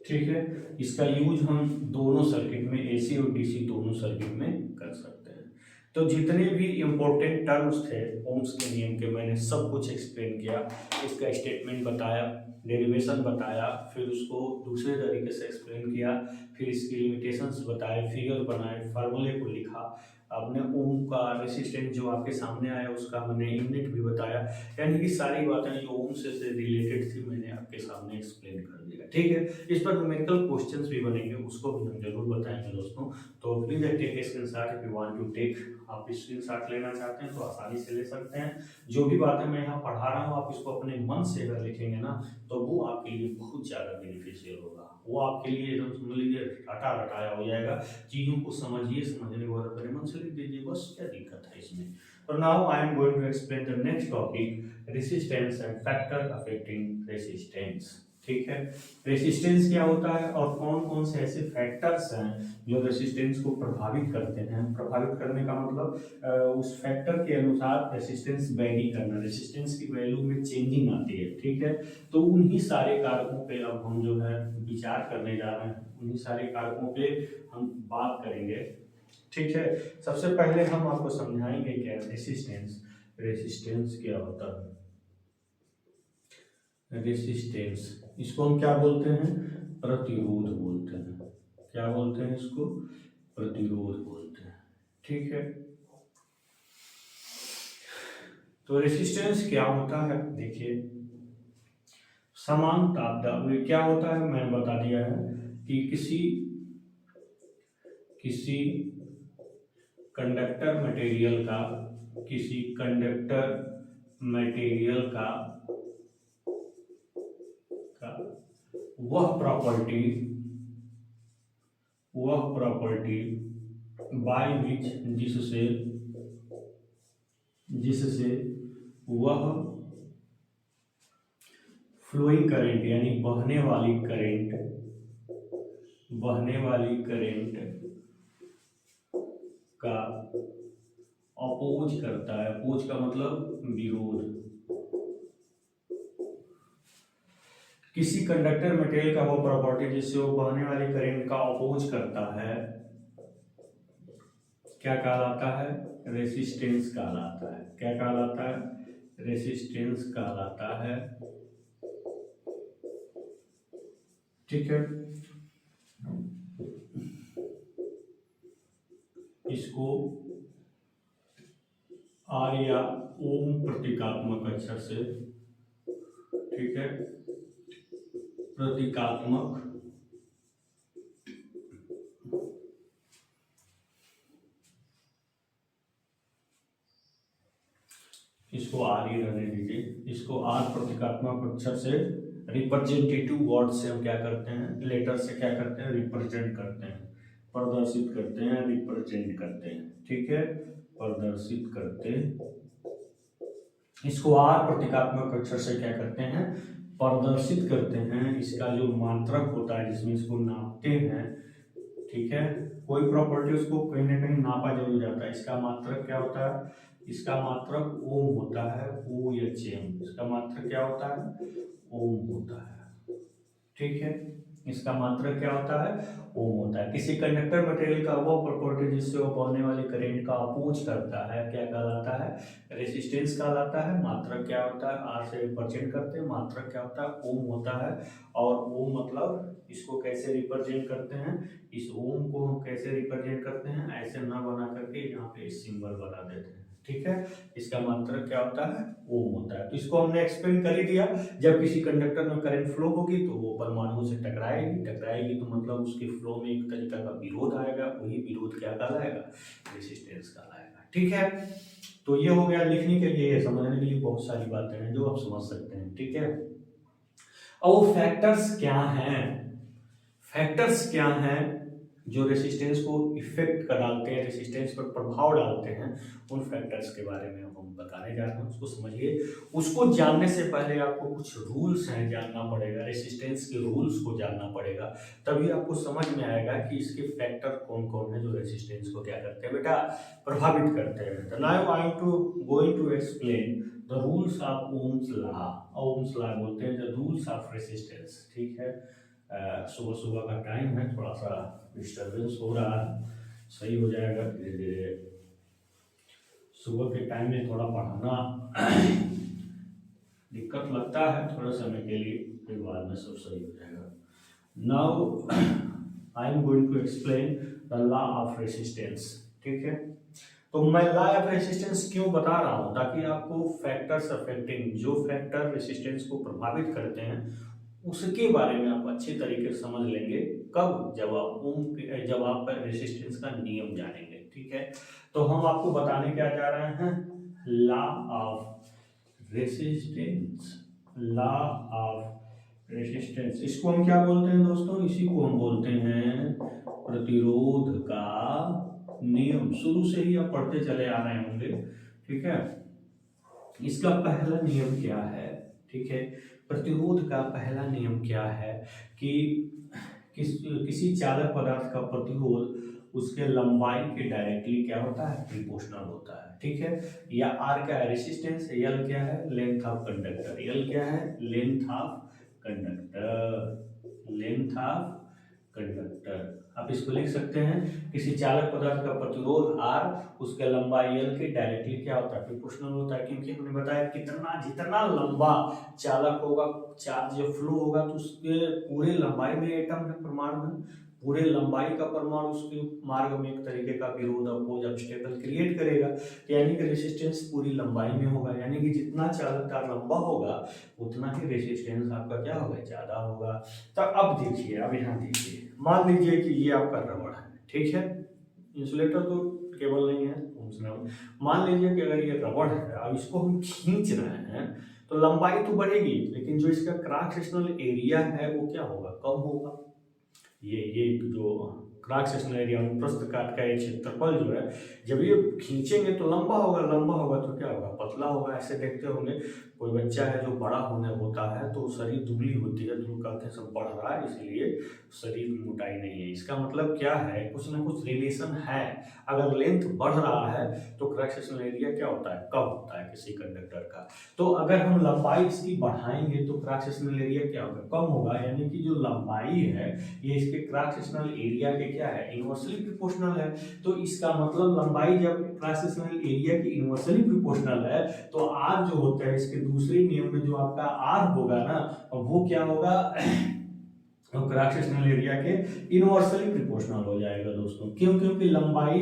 ठीक है, इसका यूज हम दोनों सर्किट में, AC और DC दोनों सर्किट में कर सकते हैं। तो जितने भी इम्पोर्टेंट टर्म्स थे ओम्स के नियम के, मैंने सब कुछ एक्सप्लेन किया, इसका स्टेटमेंट बताया, डेरिवेशन बताया, फिर उसको दूसरे तरीके से एक्सप्लेन किया, फिर इसकी लिमिटेशंस बताए, फिगर बनाए, फार्मूले को लिखा, आपने ओम का रेसिस्टेंस जो आपके सामने आया उसका मैंने यूनिट भी बताया, यानी कि सारी बातें जो ओम से रिलेटेड थी मैंने आपके सामने एक्सप्लेन कर दिया। ठीक है, इस पर न्यूमेरिकल क्वेश्चंस भी बनेंगे, उसको भी हम जरूर बताएंगे दोस्तों। तो please take screenshot if you want to take, आप स्क्रीनशॉट लेना चाहते हैं तो आसानी से ले सकते हैं। जो भी बातें मैं यहाँ पढ़ा रहा हूँ आप इसको अपने मन से अगर लिखेंगे ना तो वो आपके लिए बहुत ज़्यादा बेनिफिशियल होगा, वो आपके लिए एकदम समझ लीजिए रटा रटाया हो जाएगा। चीज़ों को समझिए, समझने के बाद अपने मन से लिख दीजिए, बस क्या दिक्कत है इसमें। और now I am going to explain the next topic, resistance and factor affecting resistance. ठीक है, रेसिस्टेंस क्या होता है और कौन कौन से ऐसे फैक्टर्स हैं जो रेसिस्टेंस को प्रभावित करते हैं। प्रभावित करने का मतलब उस फैक्टर के अनुसार रेसिस्टेंस वैरी करना, रेसिस्टेंस की वैल्यू में चेंजिंग आती है। ठीक है, तो उन्हीं सारे कारकों पे अब हम जो है विचार करने जा रहे हैं, उन्हीं सारे कारकों पे हम बात करेंगे। ठीक है, सबसे पहले हम आपको समझाएंगे क्या रेसिस्टेंस, रेसिस्टेंस क्या होता है। रेसिस्टेंस, इसको हम क्या बोलते हैं, प्रतिरोध बोलते हैं। क्या बोलते हैं इसको, प्रतिरोध बोलते हैं। ठीक है, तो रेसिस्टेंस क्या होता है, देखिए समान तापमान क्या होता है, मैंने बता दिया है कि किसी कंडक्टर मटेरियल का, किसी कंडक्टर मटेरियल का वह प्रॉपर्टी बाय विच, जिससे वह फ्लोइंग करंट यानी बहने वाली करंट का अपोज करता है, अपोज का मतलब विरोध। किसी कंडक्टर मटेरियल का वो प्रॉपर्टी जिससे वो बहने वाली करंट का अपोज करता है क्या कहलाता है? रेसिस्टेंस कहलाता है। क्या कहलाता है? रेसिस्टेंस कहलाता है। ठीक है, इसको आर या ओम प्रतीकात्मक अक्षर से, ठीक है, प्रतीकात्मक इसको आर ही रहने दीजिए, इसको आर प्रतीकात्मक अक्षर से रिप्रेजेंटेटिव वर्ड से हम क्या करते हैं, लेटर से क्या करते हैं, रिप्रेजेंट करते हैं, प्रदर्शित करते हैं, रिप्रेजेंट करते हैं। ठीक है, प्रदर्शित करते, इसको आर प्रतीकात्मक अक्षर से क्या करते हैं, प्रदर्शित करते हैं। इसका जो मात्रक होता है जिसमें इसको नापते हैं, ठीक है, कोई प्रॉपर्टी उसको कहीं ना कहीं नापा जरूर जाता है। इसका मात्रक क्या होता है? इसका मात्रक ओम होता है, ओ एच एम। इसका मात्रक क्या होता है? ओम होता है। ठीक है, इसका मात्रक क्या होता है? ओम होता है। किसी कंडक्टर मटेरियल का वो प्रॉपर्टी जिससे वो बहने वाली करंट का अपोज करता है क्या कहलाता है? रेसिस्टेंस कहलाता है। मात्रक क्या होता है? आर से रिप्रेजेंट करते हैं। मात्रक क्या होता है? ओम होता है। और ओम मतलब इसको कैसे रिप्रेजेंट करते हैं? इस ओम को हम कैसे रिप्रेजेंट करते हैं? ऐसे ना बना करके यहाँ पे सिंबल बना देते हैं। ठीक है, इसका मात्रक क्या होता है? ओम होता है। तो इसको हमने एक्सप्लेन कर ही दिया। जब किसी कंडक्टर में करंट फ्लो होगी तो वो परमाणुओं से टकराएगी तो मतलब उसके फ्लो में एक तरीका का विरोध आएगा, वही विरोध क्या कहलाएगा? रेसिस्टेंस कहलाएगा। ठीक है, तो ये हो गया लिखने के लिए, समझने के लिए बहुत सारी बातें हैं जो आप समझ सकते हैं। ठीक है, अब वो फैक्टर्स क्या हैं? फैक्टर्स क्या हैं जो रेसिस्टेंस को इफेक्ट कर डालते हैं, रेसिस्टेंस पर प्रभाव डालते हैं? उन फैक्टर्स के बारे में अब हम बताने जा रहे हैं, उसको समझिए। उसको जानने से पहले आपको कुछ रूल्स हैं जानना पड़ेगा, रेसिस्टेंस के रूल्स को जानना पड़ेगा, तभी आपको समझ में आएगा कि इसके फैक्टर कौन कौन है जो रेसिस्टेंस को क्या करते हैं बेटा, प्रभावित करते हैं। तो now I am going to explain the rules of Ohm's law. Ohm's law बोलते हैं द रूल्स ऑफ रेसिस्टेंस। ठीक है, सुबह सुबह का टाइम है, थोड़ा सा डिस्टर्बेंस हो रहा है, सही हो जाएगा धीरे धीरे। सुबह के टाइम में थोड़ा पढ़ाना दिक्कत लगता है थोड़ा समय के लिए, फिर बाद में सब सही हो जाएगा। Now I am going to explain the law of resistance. ठीक है, तो मैं लॉ ऑफ रेसिस्टेंस क्यों बता रहा हूं? ताकि आपको फैक्टर्स अफेक्टिंग, जो फैक्टर रेसिस्टेंस को प्रभावित करते हैं उसके बारे में आप अच्छे तरीके से समझ लेंगे। कब? जब आप रेसिस्टेंस का नियम जानेंगे। ठीक है, तो हम आपको बताने क्या जा रहे हैं? Law of resistance. Law of resistance, इसको हम क्या बोलते हैं दोस्तों? इसी को हम बोलते हैं प्रतिरोध का नियम। शुरू से ही आप पढ़ते चले आ रहे होंगे। ठीक है, इसका पहला नियम क्या है? ठीक है, प्रतिरोध का पहला नियम क्या है कि किसी चालक पदार्थ का प्रतिरोध उसके लंबाई के डायरेक्टली क्या होता है? प्रोपोर्शनल होता है। ठीक है, या आर क्या है? रेसिस्टेंस। एल क्या है? Length of conductor. एल क्या है? Length of conductor. Length of conductor. आप इसको लिख सकते हैं, किसी चालक पदार्थ का प्रतिरोध आर उसके लंबाई एल के डायरेक्टली क्या होता है? प्रोपोर्शनल होता है। क्योंकि हमने बताया जितना लंबा चालक होगा, चार्ज जब फ्लो होगा तो उसके पूरे लंबाई में एटम है, परमाणु है, पूरे लंबाई का परमाणु उसके मार्ग में एक तरीके का विरोध अपोज ऑब्स्टेकल क्रिएट करेगा। यानी कि रेसिस्टेंस पूरी लंबाई में होगा, यानी कि जितना चालक तार लंबा होगा उतना ही रेसिस्टेंस आपका क्या होगा? ज्यादा होगा। तो अब देखिए, अब यहाँ देखिए, मान लीजिए कि ये आपका रबड़ है। ठीक है, इंसुलेटर तो केबल नहीं है, मान लीजिए कि अगर ये रबड़ है, अब इसको हम खींच रहे हैं तो लंबाई तो बढ़ेगी, लेकिन जो इसका क्रॉस सेक्शनल एरिया है वो क्या होगा? कम होगा। ये जो क्रॉस सेक्शनल एरिया प्रस्थ काट का ये क्षेत्रफल जो है, जब ये खींचेंगे तो लंबा होगा, लंबा होगा तो क्या होगा? पतला होगा। ऐसे देखते होंगे कोई बच्चा है जो बड़ा होने होता है तो शरीर दुबली होती है, तो कहते हैं सब बढ़ रहा है इसलिए शरीर मोटाई नहीं है। इसका मतलब क्या है, कुछ ना कुछ रिलेशन है। अगर लेंथ बढ़ रहा है तो क्रॉस सेक्शनल एरिया क्या होता है, कम होता है किसी कंडक्टर का। तो अगर हम लंबाई इसकी बढ़ाएंगे तो क्रॉस सेक्शनल एरिया क्या होगा, कम होगा। यानी कि जो लंबाई है ये इसके क्रॉस सेक्शनल एरिया के क्या है, इनवर्सली प्रोपोर्शनल है। तो इसका मतलब लंबाई जब क्रॉस सेक्शनल एरिया की इनवर्सली प्रोपोर्शनल है तो आर जो होता है इसके दूसरे नियम में जो आपका आर होगा ना वो क्या होगा क्रॉस सेक्शनल एरिया के इनवर्सली प्रोपोर्शनल हो जाएगा दोस्तों। क्यों, क्योंकि लंबाई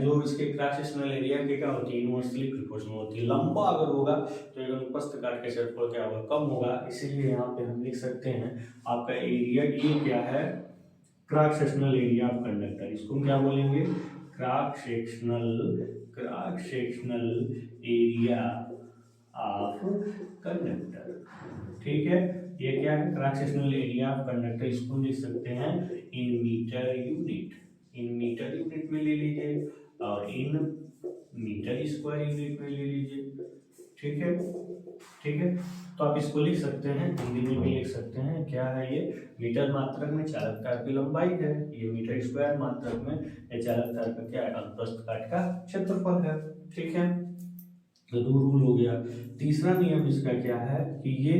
जो इसके क्रॉस सेक्शनल एरिया के क्या होती है, इनवर्सली प्रोपोर्शनल होती है। लंबा अगर होगा तो एक अनुप्रस्थ काट के क्षेत्रफल क्या होगा, कम होगा। इसीलिए यहाँ पे हम लिख सकते हैं आपका एरिया ये क्या है, cross sectional area of conductor. इसको हम क्या बोलेंगे, cross sectional area of conductor. ठीक है, ये क्या है, cross sectional area of conductor. इसको लिख सकते हैं in metre unit, in metre unit में ले लीजिए और इन मीटर स्क्वायर यूनिट में ले लीजिए। ठीक है, ठीक है। तो आप इसको लिख सकते हैं, हिंदी में भी लिख सकते हैं। क्या है ये, मीटर मात्रक में चालक तार की लंबाई है, ये मीटर स्क्वायर मात्रक में ये चालक तार का क्या है, अनुप्रस्थ काट का क्षेत्रफल है। ठीक है, तो दो रूल हो गया। तीसरा नियम इसका क्या है कि ये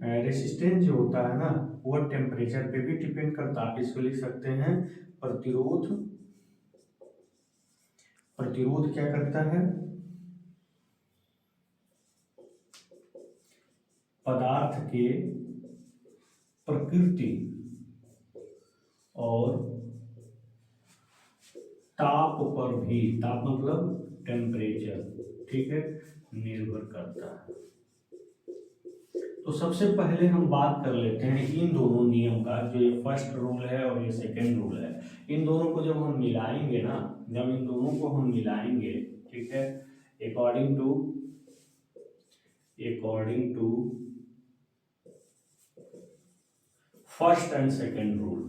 रेसिस्टेंस जो होता है ना वो टेम्परेचर पे भी डिपेंड करता है। आप इसको लिख सकते हैं प्रतिरोध, प्रतिरोध क्या करता है, पदार्थ के प्रकृति और ताप पर भी, ताप मतलब टेम्परेचर, ठीक है, निर्भर करता है। तो सबसे पहले हम बात कर लेते हैं इन दोनों नियम का, जो ये फर्स्ट रूल है और ये सेकेंड रूल है। इन दोनों को जब हम मिलाएंगे ना, जब इन दोनों को हम मिलाएंगे, ठीक है, according to first and second rule,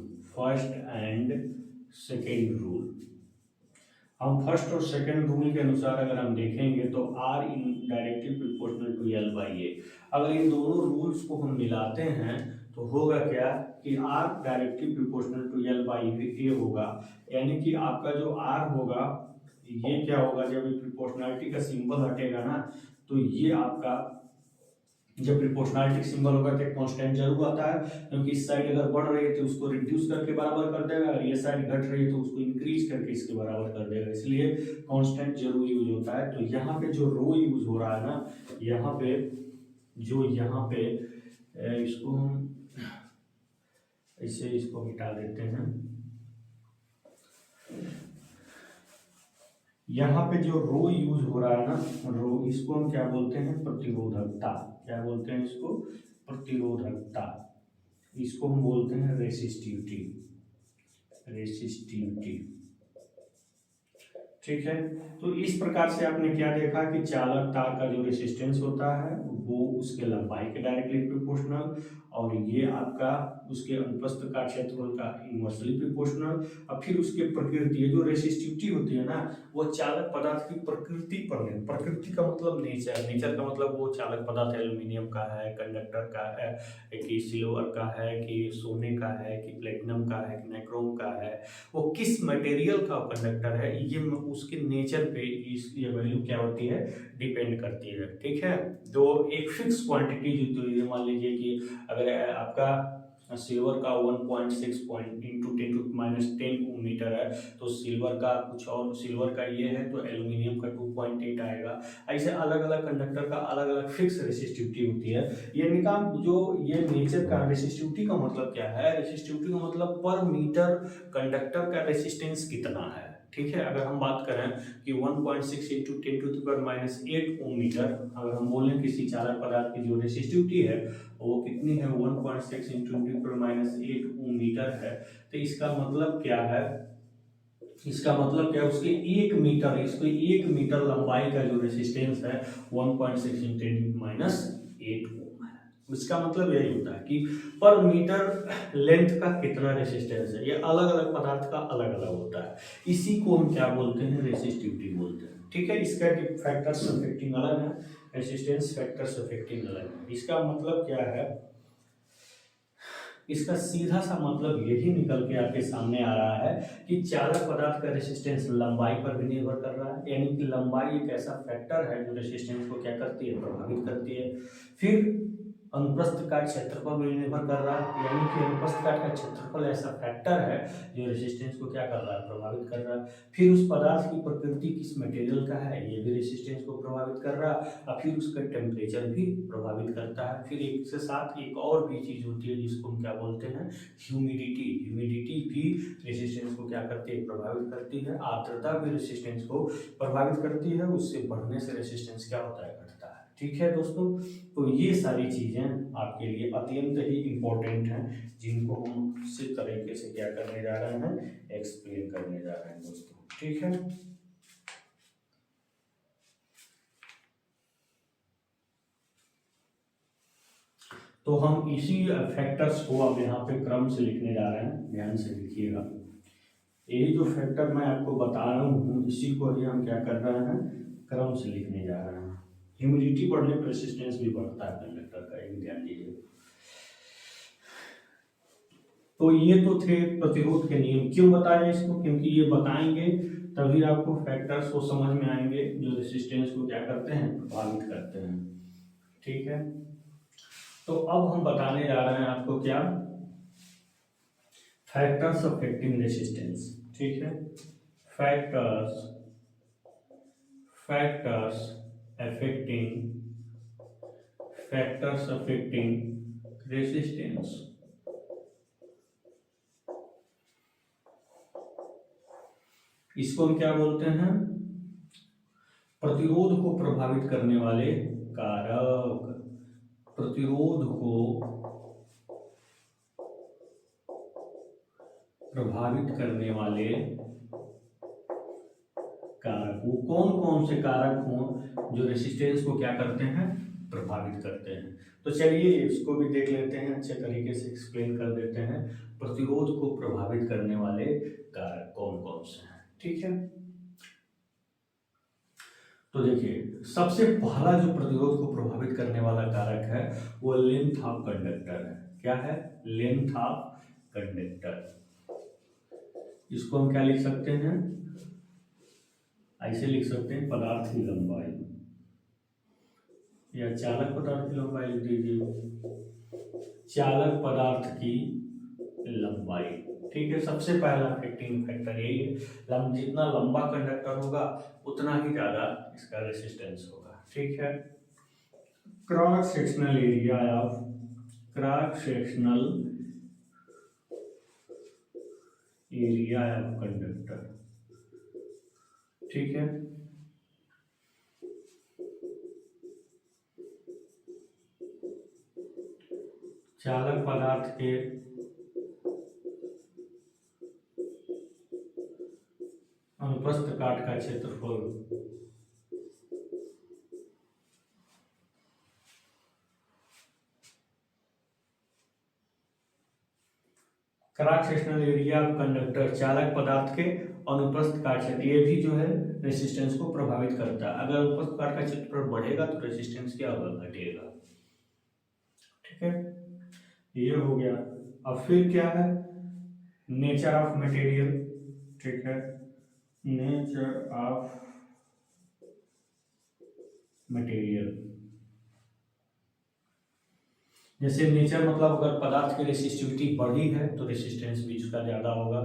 हम फर्स्ट और सेकेंड रूल के अनुसार अगर हम देखेंगे तो R in directly proportional to L by A. अगर इन दोनों रूल्स को हम मिलाते हैं तो होगा क्या कि R directly proportional to L by A होगा। यानी कि आपका जो आर होगा ये क्या होगा, जब प्रोपोर्शनलिटी का सिंबल हटेगा ना तो ये आपका, जब प्रोपोर्शनलिटी सिंबल होगा तो कांस्टेंट जरूर आता है, क्योंकि इस साइड अगर बढ़ रही है तो उसको रिड्यूस करके बराबर कर देगा, और ये साइड घट रही है तो उसको इंक्रीज करके इसके बराबर कर देगा, इसलिए कांस्टेंट जरूर यूज होता है। तो यहाँ पे जो रो यूज हो रहा है ना, यहाँ पे इसको हम ऐसे इसको मिटा देते हैं। यहाँ पे जो रो यूज हो रहा है ना, रो, इसको हम क्या बोलते हैं, प्रतिरोधकता। क्या बोलते हैं इसको, प्रतिरोधकता। इसको हम बोलते हैं रेसिस्टिविटी। ठीक है, तो इस प्रकार से आपने क्या देखा कि चालक तार का जो रेसिस्टेंस होता है वो उसके लंबाई के डायरेक्टली प्रोपोर्शनल, और ये आपका उसके अनुप्रस्थ का क्षेत्रफल का इनवर्सली प्रोपोर्शनल। अब फिर उसके प्रकृति, जो रेसिस्टिविटी होती है ना वो चालक पदार्थ की प्रकृति पर है। प्रकृति का मतलब नेचर का मतलब वो चालक पदार्थ एल्यूमिनियम का है, कंडक्टर का है कि सिल्वर का है, कि सोने का है, कि प्लेटिनम का है, कि नाइक्रोम का है, वो किस मटेरियल का कंडक्टर है, ये उसके नेचर पे ये वैल्यू क्या होती है, डिपेंड करती है। ठीक है, तो एक फिक्स क्वांटिटी जो, तो मान लीजिए कि अगर आपका सिल्वर का 1.6 इंटू 10⁻10 मीटर है तो सिल्वर का कुछ और, सिल्वर का ये है तो एल्यूमिनियम का 2.8 आएगा। ऐसे अलग अलग कंडक्टर का अलग अलग फिक्स रेसिस्टिविटी होती है। ये निकाम जो ये नेचर का रेसिस्टिविटी का मतलब क्या है, रेसिस्टिविटी का मतलब पर मीटर कंडक्टर का रेसिस्टेंस कितना है। ठीक है, अगर हम बात करें कि 1.6 इंटू 10⁻8 ओम मीटर, अगर हम बोलें किसी चालक पदार्थ की जो रेसिस्टिविटी है वो कितनी है, 1.6 इंटू 10⁻8 ओम मीटर है, तो इसका मतलब क्या है, इसका मतलब क्या है, उसके 1 मीटर, इसको 1 मीटर लंबाई का जो रेसिस्टेंस है 1.6 इंटू 10⁻8 ओम है। इसका मतलब यही होता है कि पर मीटर लेंथ का कितना रेसिस्टेंस है, ये अलग अलग पदार्थ का अलग अलग होता है। इसी को हम क्या बोलते हैं, रेसिस्टिविटी बोलते हैं। ठीक है। इसका फैक्टर्स अफेक्टिंग अलग है, रेसिस्टेंस फैक्टर्स अफेक्टिंग अलग है। इसका मतलब क्या है, इसका सीधा सा मतलब यही निकल के आपके सामने आ रहा है कि चालक पदार्थ का रेसिस्टेंस लंबाई पर भी निर्भर कर रहा है, यानी कि लंबाई एक ऐसा फैक्टर है जो रेसिस्टेंस को क्या करती है, प्रभावित करती है। फिर अनुप्रस्थ काट क्षेत्रफल पर निर्भर कर रहा है, यानी कि अनुप्रस्थ काट का क्षेत्रफल ऐसा फैक्टर है जो रेसिस्टेंस को क्या कर रहा है, प्रभावित कर रहा है। फिर उस पदार्थ की प्रकृति किस मटेरियल का है, ये भी रेसिस्टेंस को प्रभावित कर रहा है, और फिर उसका टेम्परेचर भी प्रभावित करता है। फिर एक से साथ एक और भी चीज होती है जिसको हम क्या बोलते हैं, ह्यूमिडिटी। ह्यूमिडिटी भी रेसिस्टेंस को क्या करती है, प्रभावित करती है। आर्द्रता भी रेसिस्टेंस को प्रभावित करती है, उससे बढ़ने से रेसिस्टेंस क्या होता है, घटता है। ठीक है दोस्तों, तो ये सारी चीजें आपके लिए अत्यंत ही इम्पोर्टेंट हैं, जिनको हम इसी तरीके से क्या करने जा रहे हैं, एक्सप्लेन करने जा रहे हैं दोस्तों। ठीक है, तो हम इसी फैक्टर्स को अब यहाँ पे क्रम से लिखने जा रहे हैं, ध्यान से लिखिएगा। यही जो फैक्टर मैं आपको बता रहा हूँ, इसी को ही हम क्या कर रहे हैं, क्रम से लिखने जा रहे हैं। ह्यूमिडिटी बढ़ने पर रेसिस्टेंस भी बढ़ता है कंडक्टर का, ये ध्यान दीजिए। तो ये तो थे प्रतिरोध के नियम। क्यों बताया इसको, क्योंकि ये बताएंगे तभी आपको फैक्टर्स को समझ में आएंगे जो रेसिस्टेंस को क्या करते हैं, प्रभावित करते हैं। ठीक है, तो अब हम बताने जा रहे हैं आपको क्या, फैक्टर्स अफेक्टिंग रेसिस्टेंस। ठीक है, फैक्टर्स अफेक्टिंग रेसिस्टेंस। इसको हम क्या बोलते हैं, प्रतिरोध को प्रभावित करने वाले कारक। प्रतिरोध को प्रभावित करने वाले कारक, वो कौन कौन से कारक हों जो रेसिस्टेंस को क्या करते हैं, प्रभावित करते हैं। तो चलिए इसको भी देख लेते हैं, अच्छे तरीके से एक्सप्लेन कर देते हैं। प्रतिरोध को प्रभावित करने वाले कारक कौन कौन से हैं। ठीक है, तो देखिए सबसे पहला जो प्रतिरोध को प्रभावित करने वाला कारक है वो लेंथ ऑफ कंडक्टर है। क्या है, लेंथ ऑफ कंडक्टर। इसको हम क्या लिख सकते हैं, ऐसे लिख सकते हैं, पदार्थ की लंबाई, या चालक पदार्थ की लंबाई लिख दीजिए, चालक पदार्थ की लंबाई। ठीक है, सबसे पहला अफेक्टिंग फैक्टर यही है, जितना लंबा कंडक्टर होगा उतना ही ज्यादा इसका रेसिस्टेंस होगा। ठीक है, cross sectional area of conductor. ठीक है, चालक पदार्थ के अनुप्रस्थ काट का क्षेत्रफल cross sectional area of conductor, चालक पदार्थ के अनुप्रस्थ काट क्षेत्र, ये भी जो है रेसिस्टेंस को प्रभावित करता है। अगर अनुप्रस्थ काट का क्षेत्रफल बढ़ेगा तो रेसिस्टेंस क्या होगा, घटेगा। ठीक है, ये हो गया। अब फिर क्या है, नेचर ऑफ मटेरियल। ठीक है, नेचर ऑफ मटेरियल, जैसे नेचर मतलब अगर पदार्थ की रेसिस्टिविटी बढ़ी है तो रेसिस्टेंस भी उसका ज़्यादा होगा,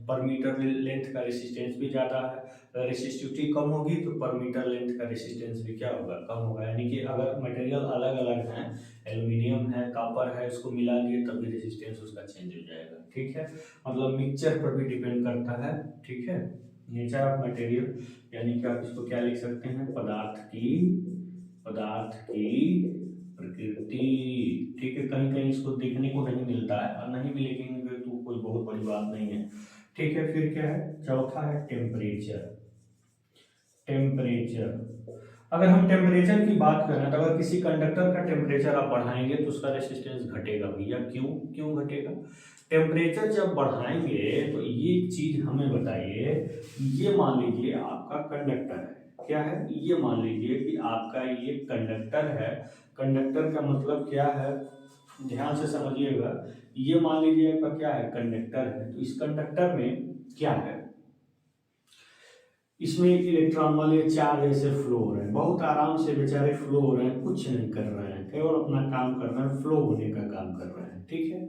पर मीटर लेंथ का रेसिस्टेंस भी ज़्यादा है। अगर रेसिस्टिविटी कम होगी तो पर मीटर लेंथ का रेसिस्टेंस भी क्या होगा, कम होगा। यानी कि अगर मटेरियल अलग अलग हैं, एल्यूमिनियम है, कॉपर है, इसको मिला लिए तब भी रेसिस्टेंस उसका चेंज हो जाएगा। ठीक है, मतलब मिक्सचर पर भी डिपेंड करता है। ठीक है, नेचर ऑफ मटेरियल यानी कि आप इसको क्या लिख सकते हैं, पदार्थ की प्रकृति। ठीक है, कहीं कहीं इसको देखने को नहीं मिलता है, और नहीं भी लिखेंगे तो कोई बहुत बड़ी बात नहीं है। ठीक है, फिर क्या है, चौथा है टेम्परेचर। अगर हम टेम्परेचर की बात करें तो अगर किसी कंडक्टर का टेम्परेचर आप बढ़ाएंगे तो उसका रेसिस्टेंस घटेगा भैया। क्यों घटेगा, टेम्परेचर जब बढ़ाएंगे तो ये चीज हमें बताइए, ये मान लीजिए आपका कंडक्टर है, क्या है, ये मान लीजिए कि आपका ये कंडक्टर है। कंडक्टर का मतलब क्या है, ध्यान से समझिएगा। ये मान लीजिए आपका क्या है, कंडक्टर है। तो इस कंडक्टर में क्या है, इसमें इलेक्ट्रॉन वाले चार ऐसे फ्लो हो रहे हैं, बहुत आराम से बेचारे फ्लो हो रहे हैं, कुछ नहीं कर रहे हैं, केवल अपना काम कर रहे हैं, फ्लो होने का काम कर रहे हैं। ठीक है,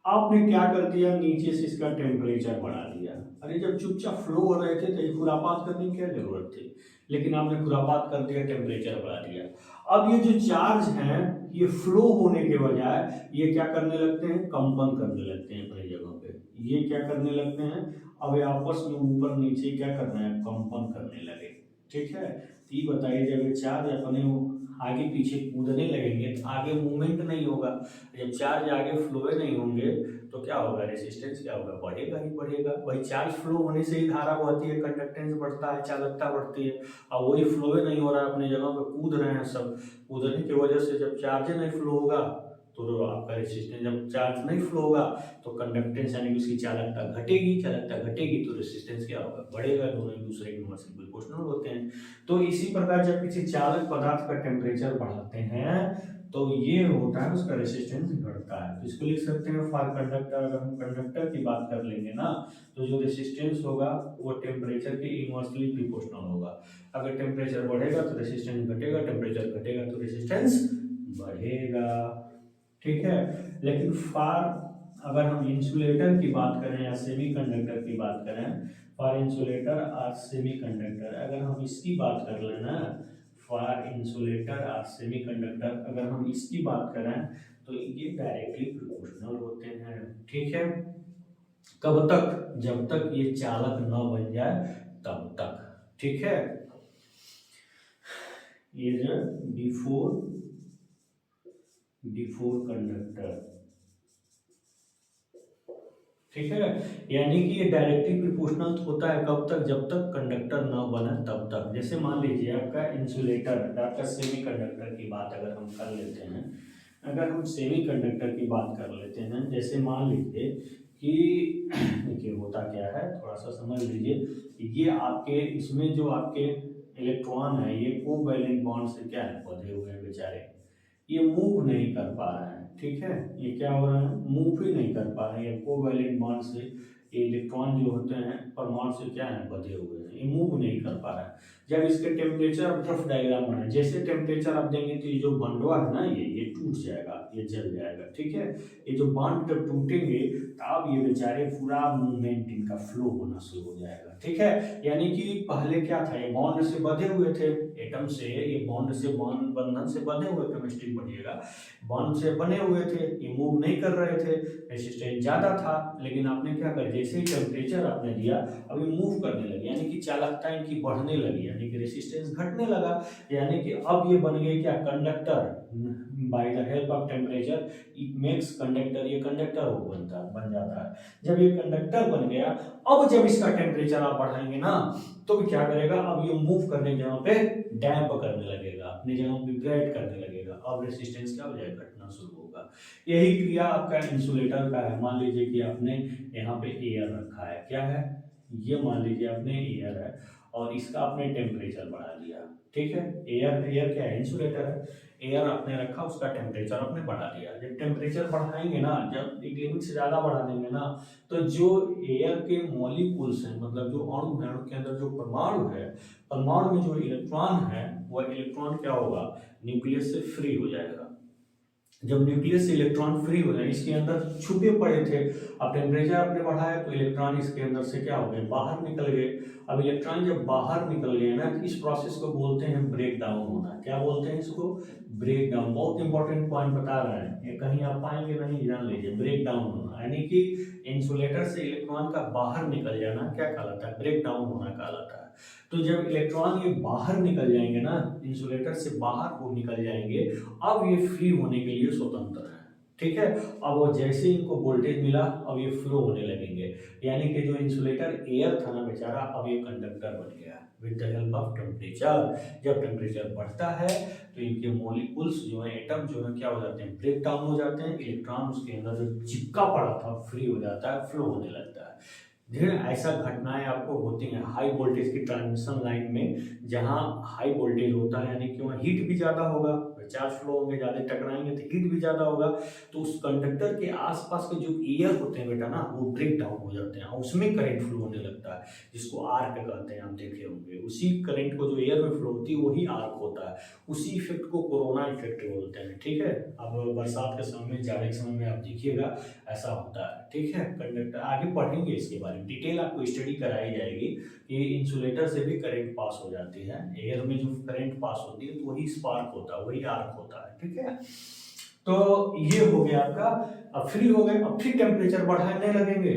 आपने क्या कर दिया, नीचे से इसका टेम्परेचर बढ़ा दिया। अरे जब चुपचाप फ्लो हो रहे थे तो ये खुरापात करने की क्या जरूरत थी, लेकिन आपने खुरापात कर दिया, टेम्परेचर बढ़ा दिया। अब ये जो चार्ज हैं, ये फ्लो होने के बजाय ये क्या करने लगते हैं, कंपन करने लगते हैं अपनी जगह पे। ये क्या करने लगते हैं, अब ये आपस में ऊपर नीचे क्या कर रहे हैं, कंपन करने लगे। ठीक है, तो ये बताइए, जब ये चार्ज अपने आगे पीछे कूदने लगेंगे तो आगे मूवमेंट नहीं होगा। जब चार्ज आगे फ्लो नहीं होंगे तो क्या होगा, रेसिस्टेंस क्या होगा, बढ़ेगा ही बढ़ेगा। वही चार्ज फ्लो होने से ही धारा बढ़ती है, कंडक्टेंस बढ़ता है, चालकता बढ़ती है। और वही फ्लो नहीं हो रहा है, अपनी जगह पे कूद रहे हैं सब। कूदने की वजह से जब चार्ज नहीं फ्लो होगा तो आपका रेसिस्टेंस, जब चार्ज नहीं फ्लो होगा तो कंडक्टेंस यानी कि उसकी चालकता घटेगी। चालकता घटेगी तो रेसिस्टेंस क्या होगा, बढ़ेगा। दोनों एक दूसरे के इनवर्सली प्रोपोर्शनल होते हैं। तो इसी प्रकार जब किसी चालक पदार्थ का टेम्परेचर बढ़ाते हैं तो ये होता है, उसका रेसिस्टेंस घटता है। तो इसको लिख सकते हैं फॉर कंडक्टर। अगर हम कंडक्टर की बात कर लेंगे ना, तो जो रेसिस्टेंस होगा वो टेम्परेचर के इनवर्सली प्रोपोर्शनल होगा। अगर टेम्परेचर बढ़ेगा तो रेसिस्टेंस घटेगा, टेम्परेचर घटेगा तो रेसिस्टेंस बढ़ेगा। ठीक है, लेकिन फॉर, अगर हम इंसुलेटर की बात करें या सेमीकंडक्टर की बात करें, फॉर इंसुलेटर और सेमीकंडक्टर, अगर हम इसकी बात कर लेना, फॉर इंसुलेटर और सेमीकंडक्टर अगर हम इसकी बात करें तो ये डायरेक्टली प्रोपोर्शनल होते हैं। ठीक है, कब तक, जब तक ये चालक न बन जाए तब तक। ठीक है, ये जो बिफोर कंडक्टर, ठीक है, यानी कि ये डायरेक्टली प्रोपोर्शनल होता है कब तक, जब तक कंडक्टर न बने तब तक। जैसे मान लीजिए आपका इंसुलेटर, आपका सेमीकंडक्टर की बात अगर हम कर लेते हैं, अगर हम सेमीकंडक्टर की बात कर लेते हैं, जैसे मान लीजिए कि देखिए होता क्या है, थोड़ा सा समझ लीजिए। ये आपके इसमें जो आपके इलेक्ट्रॉन है, ये कोवैलेंट बॉन्ड से क्या है, बंधे हुए हैं बेचारे, ये मूव नहीं कर पा रहे हैं। ठीक है, ये क्या हो रहा है, मूव ही नहीं कर पा रहे हैं। कोवैलेंट बॉन्ड से ये इलेक्ट्रॉन जो होते हैं परमाणु से क्या है, बंधे हुए हैं, ये मूव नहीं कर पा रहा है। जब इसके टेम्परेचर और रफ डायग्राम बनाए, जैसे टेम्परेचर आप देंगे तो ये जो बंडवा है ना, ये टूट जाएगा, ये जल जाएगा। ठीक है, ये जो बॉन्ड जब टूटेंगे तब ये बेचारे पूरा मूवमेंट इनका फ्लो होना शुरू हो जाएगा। ठीक है, यानी कि पहले क्या था, ये बॉन्ड से बंधे हुए थे, एटम से, ये बॉन्ड से, बॉन्ड बंधन से बंधे हुए, केमिस्ट्री पढ़िएगा, बॉन्ड से बने हुए थे, ये मूव नहीं कर रहे थे, रेसिस्टेंस ज्यादा था। लेकिन आपने क्या कर, जैसे ही टेम्परेचर आपने दिया अब ये मूव करने लगे, यानी कि चालकता इनकी बढ़ने लगी, यानी कि रेसिस्टेंस घटने लगा। यानी कि अब ये बन गए क्या, conductor. By the help of temperature it makes conductor, ये कंडक्टर बन जाता है। जब ये कंडक्टर बन गया, अब जब इसका टेम्परेचर आप बढ़ाएंगे ना तो भी क्या करेगा, अब ये मूव करने की जगह पे डैम्प करने लगेगा, अपनी जगह पे विब्रेट करने लगेगा। अब रेसिस्टेंस क्या हो जाएगा, घटना शुरू होगा। यही क्रिया आपका इंसुलेटर का है। मान लीजिए कि आपने यहाँ पे एयर रखा है, क्या है, ये मान लीजिए आपने एयर है और इसका आपने टेम्परेचर बढ़ा दिया। ठीक है, एयर, एयर क्या है, इंसुलेटर है। एयर आपने रखा, उसका टेम्परेचर आपने बढ़ा दिया। जब टेम्परेचर बढ़ाएंगे ना, जब एक लिमिट से ज्यादा बढ़ा देंगे ना, तो जो एयर के मॉलिक्यूल्स हैं, मतलब जो अणु है, उनके अंदर जो परमाणु है, परमाणु में जो इलेक्ट्रॉन है, वह इलेक्ट्रॉन क्या होगा, न्यूक्लियस से फ्री हो जाएगा। जब न्यूक्लियस से इलेक्ट्रॉन फ्री हो जाए, इसके अंदर छुपे पड़े थे, अब टेम्परेचर आपने बढ़ाया तो इलेक्ट्रॉन इसके अंदर से क्या हो गए, बाहर निकल गए। अब इलेक्ट्रॉन जब बाहर निकल गए ना, तो इस प्रोसेस को बोलते हैं ब्रेक डाउन होना। क्या बोलते हैं इसको, ब्रेक डाउन। बहुत इंपॉर्टेंट पॉइंट बता रहे हैं, ये कहीं आप पाएंगे नहीं, जान लीजिए, ब्रेक डाउन होना, यानी कि इंसुलेटर से इलेक्ट्रॉन का बाहर निकल जाना क्या कहलाता है, ब्रेक डाउन होना कहलाता है। तो जब इलेक्ट्रॉन ये बाहर निकल जाएंगे ना, इंसुलेटर से बाहर वो निकल जाएंगे, अब ये फ्री होने के लिए स्वतंत्र है। ठीक है, अब वो जैसे इनको वोल्टेज मिला, अब ये फ्लो होने लगेंगे, यानी कि जो इंसुलेटर एयर था ना बेचारा, अब ये कंडक्टर बन गया with the help of temperature. जब टेम्परेचर बढ़ता है तो इनके मॉलिक्यूल्स जो है, एटम जो है, क्या हो जाते हैं, ब्रेक डाउन हो जाते हैं। इलेक्ट्रॉन उसके अंदर जो चिपका पड़ा था फ्री हो जाता है, फ्लो होने लगता है। ढेर ऐसा घटनाएं आपको होती हैं हाई वोल्टेज की ट्रांसमिशन लाइन में, जहां हाई वोल्टेज होता है यानी कि वहाँ हीट भी ज़्यादा होगा, चार्ज फ्लो होंगे, ज़्यादा टकराएंगे तो हीट भी ज़्यादा होगा। तो उस कंडक्टर के आसपास के जो एयर होते हैं बेटा ना, वो ब्रेक डाउन हो जाते हैं और उसमें करंट फ्लो होने लगता है, जिसको आर्क कहते हैं, आप देखे होंगे। उसी करंट को जो एयर में फ्लो होती है वही आर्क होता है। उसी इफेक्ट को कोरोना इफेक्ट बोलते हैं, ठीक है। अब बरसात के समय में, जाड़े के समय में आप देखिएगा ऐसा होता है, ठीक है। कंडक्टर आगे पढ़ेंगे इसके बारे में, डिटेल आपको स्टडी कराई जाएगी कि इंसुलेटर से भी करंट पास हो जाती है, एयर में जो करंट पास होती है तो वही स्पार्क होता है, वही आर्क होता है, ठीक है। तो ये हो गया आपका। अब फ्री हो गए, अब फिर टेम्परेचर बढ़ाने लगेंगे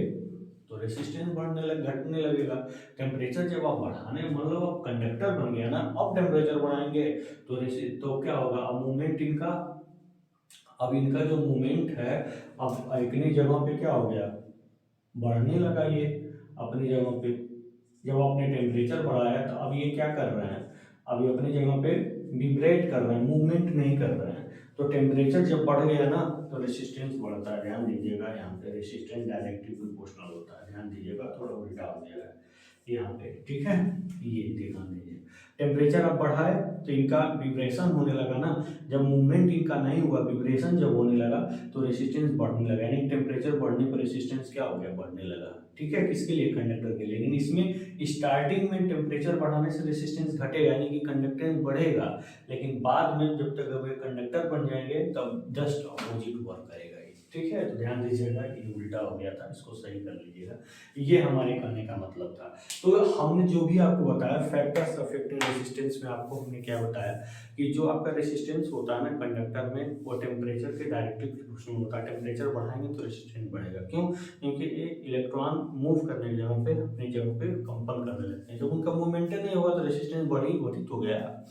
तो रेसिस्टेंस घटने लगेगा। टेम्परेचर जब आप बढ़ाने, मतलब अब कंडक्टर बन गया ना, अब टेम्परेचर बढ़ाएंगे तो क्या होगा, अब मूवमेंट इनका, अब इनका जो मूवमेंट है, अब इतनी जगह पे क्या हो गया, बढ़ने लगा ये अपनी जगह पे। जब आपने टेम्परेचर बढ़ाया तो अब ये क्या कर रहे हैं, अब ये अपनी जगह पे विब्रेट कर रहे हैं, मूवमेंट नहीं कर रहे हैं। तो टेम्परेचर जब बढ़ गया ना तो रेसिस्टेंस बढ़ता है, ध्यान दीजिएगा। यहाँ पे रेसिस्टेंस डायरेक्टली प्रोपोर्शनल होता है, ध्यान दीजिएगा, थोड़ा उल्टा हो गया है यहाँ पे, ठीक है। ये ध्यान दीजिए, टेम्परेचर अब बढ़ा है तो इनका विब्रेशन होने लगा ना, जब मूवमेंट इनका नहीं हुआ, विब्रेशन जब होने लगा तो रेसिस्टेंस बढ़ने लगा, यानी टेम्परेचर बढ़ने पर रेसिस्टेंस क्या हो गया, बढ़ने लगा, ठीक है। किसके लिए, कंडक्टर के लिए। लेकिन इसमें स्टार्टिंग में टेम्परेचर बढ़ाने से रेसिस्टेंस घटेगा, यानी कि कंडक्टेंस बढ़ेगा, लेकिन बाद में जब तक अब कंडक्टर बन जाएंगे तब जस्ट अपोजिट वर्क करेगा ये, ठीक है। तो ध्यान दीजिएगा, ये उल्टा हो गया था, इसको सही कर लीजिएगा। ये हमारे कहने का मतलब था। तो हमने जो भी आपको बताया फैक्टर्स अफेक्टिंग रेसिस्टेंस में, आपको हमने क्या बताया कि जो आपका रेसिस्टेंस होता है ना कंडक्टर में, वो टेम्परेचर के डायरेक्टली प्रोपोर्शनल होता है। टेम्परेचर बढ़ाएंगे तो रेसिस्टेंस बढ़ेगा, क्यों, क्योंकि ये इलेक्ट्रॉन मूव करने की जगह पे, अपनी जगह पे कंपन करने लगते हैं। जब उनका मूवमेंट नहीं होगा तो रेसिस्टेंस बढ़ी घटित हो गया,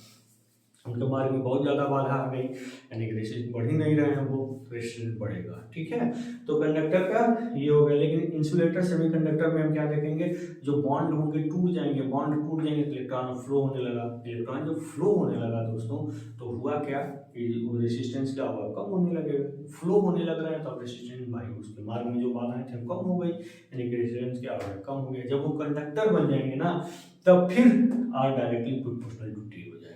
उनके मार्ग में बहुत ज़्यादा बाधा आ गई, यानी कि रेसिस्टेंस बढ़ ही नहीं रहे हैं वो, रेसिस्टेंस बढ़ेगा, ठीक है। तो कंडक्टर का ये हो गया। लेकिन इंसुलेटर सेमी कंडक्टर में हम क्या देखेंगे, जो बॉन्ड होंगे टूट जाएंगे, बॉन्ड टूट जाएंगे तो इलेक्ट्रॉन फ्लो होने लगा। इलेक्ट्रॉन जब फ्लो होने लगा दोस्तों, तो हुआ क्या कि रेसिस्टेंस क्या होगा, कम होने लगेगा। फ्लो होने लग रहा है तो अब रेसिस्टेंस भाई, उसके मार्ग में जो बाधाएं थे कम हो गई, यानी कि रेसिस्टेंस क्या हो गया, कम हो गया। जब वो कंडक्टर बन जाएंगे ना, तब फिर R directly proportional to T हो जाएगा,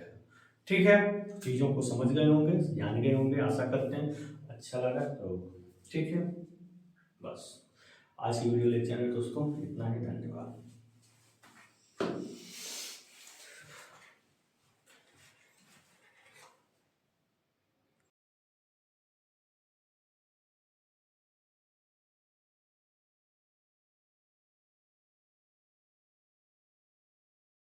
ठीक है। चीज़ों को समझ गए होंगे, जान गए होंगे, आशा करते हैं अच्छा लगा तो, ठीक है। बस आज की वीडियो लेक्चर में दोस्तों इतना ही, धन्यवाद।